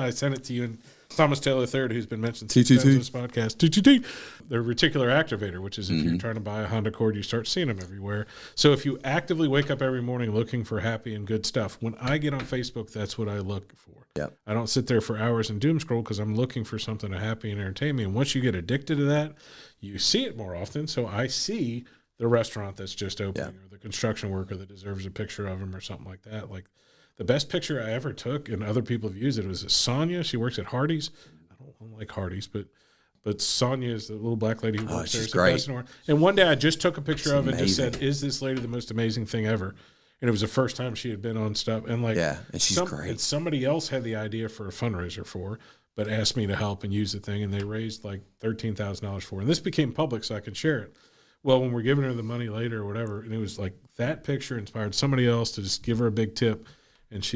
I sent it to you, and Thomas Taylor III, who's been mentioned in this podcast, TTT, the reticular activator, which is if you're trying to buy a Honda Accord, you start seeing them everywhere. So if you actively wake up every morning looking for happy and good stuff, when I get on Facebook, that's what I look for. Yep. I don't sit there for hours and doom scroll because I'm looking for something to happy and entertain me. And once you get addicted to that, you see it more often. So I see the restaurant that's just opening or the construction worker that deserves a picture of him or something like that. Like, the best picture I ever took, and other people have used it, was Sonia. She works at Hardee's. I don't like Hardee's, but Sonia is the little black lady who works there. She's great. And one day I just took a picture of it and just said, is this lady the most amazing thing ever? And it was the first time she had been on stuff. And like, and she's great. And somebody else had the idea for a fundraiser but asked me to help and use the thing, and they raised like $13,000 for it. And this became public so I could share it. Well, when we're giving her the money later or whatever, and it was like that picture inspired somebody else to just give her a big tip. And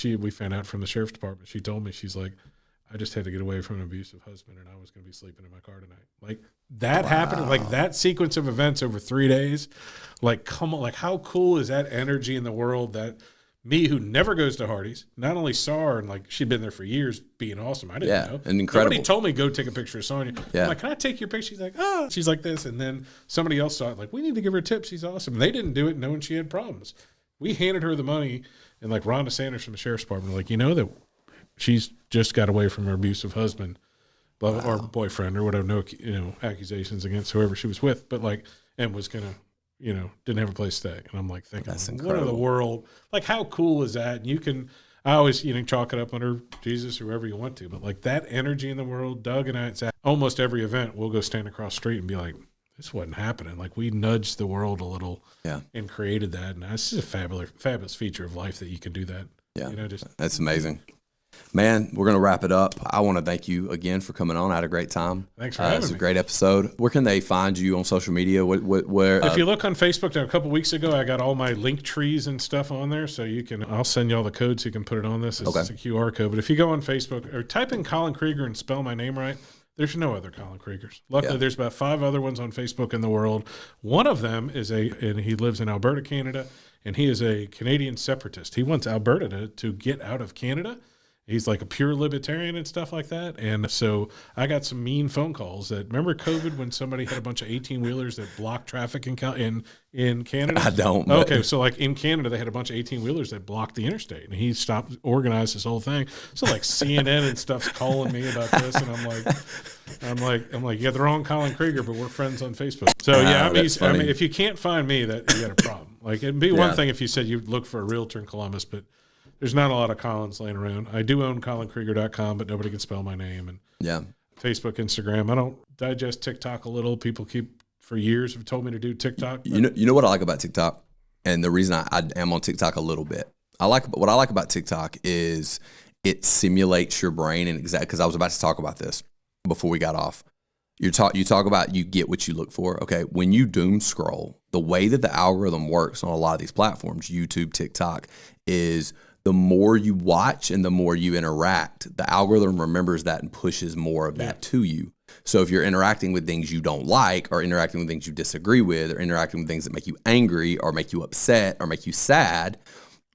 we found out from the sheriff's department, she told me, she's like, I just had to get away from an abusive husband, and I was going to be sleeping in my car tonight. Like that happened, like that sequence of events over 3 days. Like, come on, like how cool is that energy in the world that me, who never goes to Hardee's, not only saw her and like she'd been there for years being awesome. I didn't know. And incredible. Somebody told me go take a picture of Sonia. Yeah. I'm like, can I take your picture? She's like, oh, she's like this. And then somebody else saw it, like, we need to give her a tip. She's awesome. And they didn't do it knowing she had problems. We handed her the money. And like Rhonda Sanders from the sheriff's department, like, you know that she's just got away from her abusive husband, or boyfriend, or whatever, no, accusations against whoever she was with, but like, and was gonna, didn't have a place to stay. And I'm like thinking, what in the world? Like, how cool is that? And I always, chalk it up under Jesus, whoever you want to, but like that energy in the world, Doug and I, it's at almost every event, we'll go stand across the street and be like, this wasn't happening. Like, we nudged the world a little and created that. And it's just a fabulous feature of life that you can do that. Yeah. That's amazing. Man, we're going to wrap it up. I want to thank you again for coming on. I had a great time. Thanks for having me. It's a great episode. Where can they find you on social media? Where? If you look on Facebook, a couple weeks ago, I got all my link trees and stuff on there. So I'll send you all the codes so you can put it on this. It's a QR code. But if you go on Facebook or type in Colin Krieger and spell my name right, There's no other Colin Kriegers. Luckily, Yeah. there's about 5 other ones on Facebook in the world. One of them and he lives in Alberta, Canada, and he is a Canadian separatist. He wants Alberta to get out of Canada. He's like a pure libertarian and stuff like that. And so I got some mean phone calls that, remember COVID when somebody had a bunch of 18-wheelers that blocked traffic in Canada? I don't. Okay, so like in Canada, they had a bunch of 18-wheelers that blocked the interstate, and he stopped, organized this whole thing. So like CNN and stuff's calling me about this, and I'm like, you got the wrong Colin Krieger, but we're friends on Facebook. So yeah, I mean, if you can't find me, that you got a problem. Like it'd be one thing if you said you look for a realtor in Columbus, but there's not a lot of Collins laying around. I do own ColinKrieger.com, but nobody can spell my name. And Facebook, Instagram. I don't digest TikTok a little. People for years have told me to do TikTok. You know what I like about TikTok, and the reason I am on TikTok a little bit. What I like about TikTok is it simulates your brain, and because I was about to talk about this before we got off. You talk about you get what you look for. Okay, when you doom scroll, the way that the algorithm works on a lot of these platforms, YouTube, TikTok, is the more you watch and the more you interact, the algorithm remembers that and pushes more of that to you. So if you're interacting with things you don't like, or interacting with things you disagree with, or interacting with things that make you angry or make you upset or make you sad,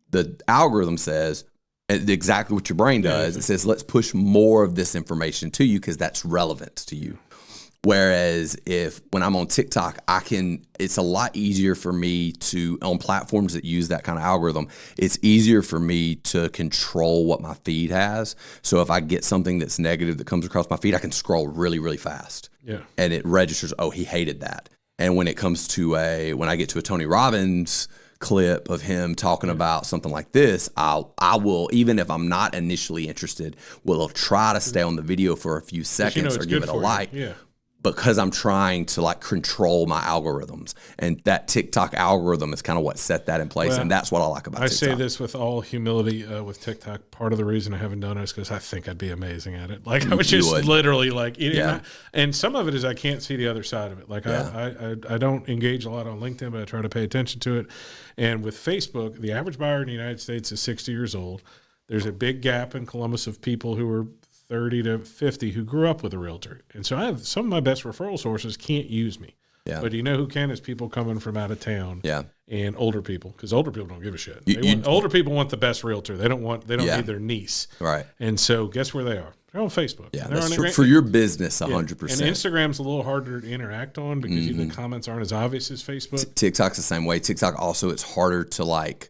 the algorithm says exactly what your brain does. It says, let's push more of this information to you because that's relevant to you. Whereas when I'm on TikTok, it's a lot easier for me on platforms that use that kind of algorithm, it's easier for me to control what my feed has. So if I get something that's negative that comes across my feed, I can scroll really, really fast. Yeah. And it registers, oh, he hated that. And when it comes to when I get to a Tony Robbins clip of him talking about something like this, I will, even if I'm not initially interested, will try to stay on the video for a few seconds or give it a like. Yeah. Because I'm trying to like control my algorithms, and that TikTok algorithm is kind of what set that in place, and that's what I like about TikTok. I say this with all humility with TikTok. Part of the reason I haven't done it is because I think I'd be amazing at it. Like I was just literally like eating, and some of it is I can't see the other side of it. Like I don't engage a lot on LinkedIn, but I try to pay attention to it. And with Facebook, the average buyer in the United States is 60 years old. There's a big gap in Columbus of people who are 30 to 50 who grew up with a realtor. And so I have some of my best referral sources can't use me. Yeah. But you know who can is people coming from out of town. Yeah. And older people, because older people don't give a shit. Older people want the best realtor. They don't need their niece. Right. And so guess where they are? They're on Facebook. Yeah, that's true. For your business, 100%. And Instagram's a little harder to interact on because the comments aren't as obvious as Facebook. TikTok's the same way. TikTok also, it's harder to like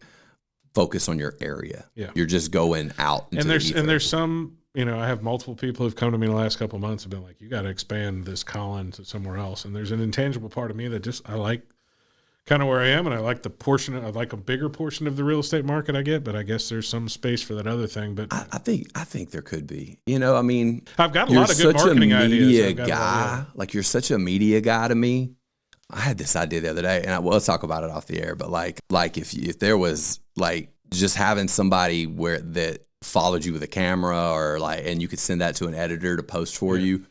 focus on your area. Yeah. You're just going out. And there's some, I have multiple people who've come to me in the last couple of months and been like, you got to expand this Colin to somewhere else. And there's an intangible part of me that I like kind of where I am, and I like a bigger portion of the real estate market I get, but I guess there's some space for that other thing. But I think there could be. I mean, I've got a lot of good marketing ideas. Like you're such a media guy to me. I had this idea the other day, and we'll talk about it off the air. But like if there was like just having somebody that followed you with a camera or and you could send that to an editor to post for you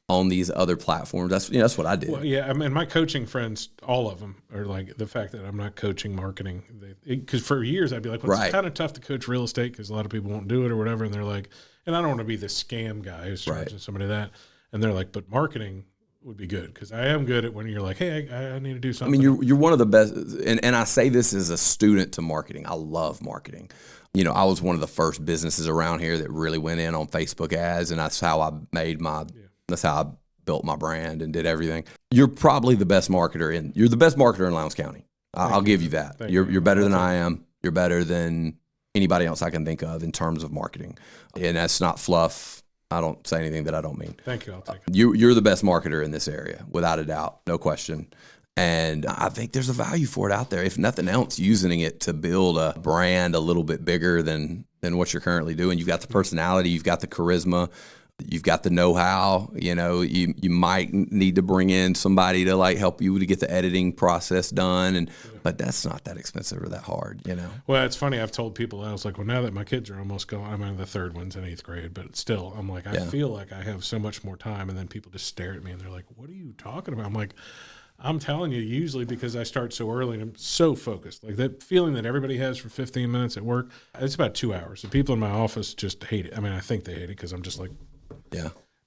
on these other platforms. That's what I did. Well, yeah. I mean, my coaching friends, all of them are like the fact that I'm not coaching marketing, because for years I'd be like, well, it's kind of tough to coach real estate because a lot of people won't do it or whatever. And they're like, and I don't want to be the scam guy who's charging somebody that. And they're like, but marketing would be good, because I am good at when you're like, hey, I need to do something. I mean, you're one of the best. And I say this as a student to marketing. I love marketing. I was one of the first businesses around here that really went in on Facebook ads, and that's how I that's how I built my brand and did everything. You're probably the best marketer you're the best marketer in Lowndes County. I'll give you that. You're better than I am. You're better than anybody else I can think of in terms of marketing. And that's not fluff. I don't say anything that I don't mean. Thank you. I'll take it. You're the best marketer in this area, without a doubt, no question. And I think there's a value for it out there. If nothing else, using it to build a brand a little bit bigger than what you're currently doing. You've got the personality, you've got the charisma, you've got the know-how. You might need to bring in somebody to like help you to get the editing process done, but that's not that expensive or that hard. Well, it's funny. I've told people, I was like, well, now that my kids are almost gone, I'm in the third one's in 8th grade, but still, I'm like, I feel like I have so much more time, and then people just stare at me and they're like, what are you talking about? I'm like, I'm telling you, usually because I start so early and I'm so focused. Like that feeling that everybody has for 15 minutes at work, it's about 2 hours. The people in my office just hate it. I mean, I think they hate it because I'm just like,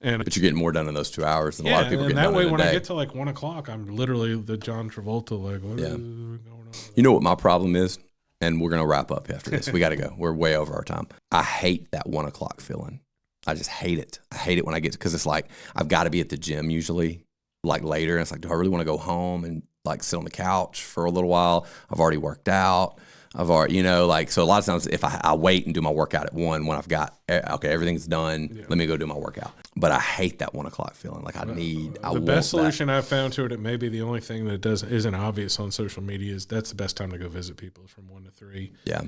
And But you're getting more done in those 2 hours than a yeah, lot of people and get that done way in a when I day. get to like 1 o'clock, I'm literally the John Travolta, like, what Yeah. is going on? You know what my problem is? And we're going to wrap up after this. We got to go. We're way over our time. I hate that 1 o'clock feeling. I just hate it. I hate it when I get, because it's like, I've got to be at the gym usually, like later. And it's like, do I really want to go home and like sit on the couch for a little while? I've already worked out. I've already, you know, like, so a lot of times if I wait and do my workout at 1 when I've got, okay, everything's done, let me go do my workout. But I hate that 1 o'clock feeling. Like I The best solution I've found to it, it may be the only thing that isn't obvious on social media, is that's the best time to go visit people, from 1 to 3. Yeah.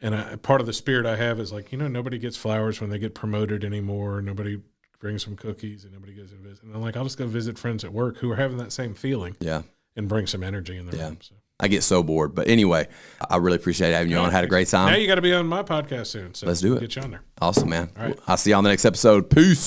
And part of the spirit I have is like, nobody gets flowers when they get promoted anymore. Nobody brings some cookies and nobody goes to visit. And I'm like, I'll just go visit friends at work who are having that same feeling. Yeah. And bring some energy in the room. So. I get so bored. But anyway, I really appreciate having you on. Had a great time. Now you got to be on my podcast soon. So let's do it. Get you on there. Awesome, man. All right. I'll see you on the next episode. Peace.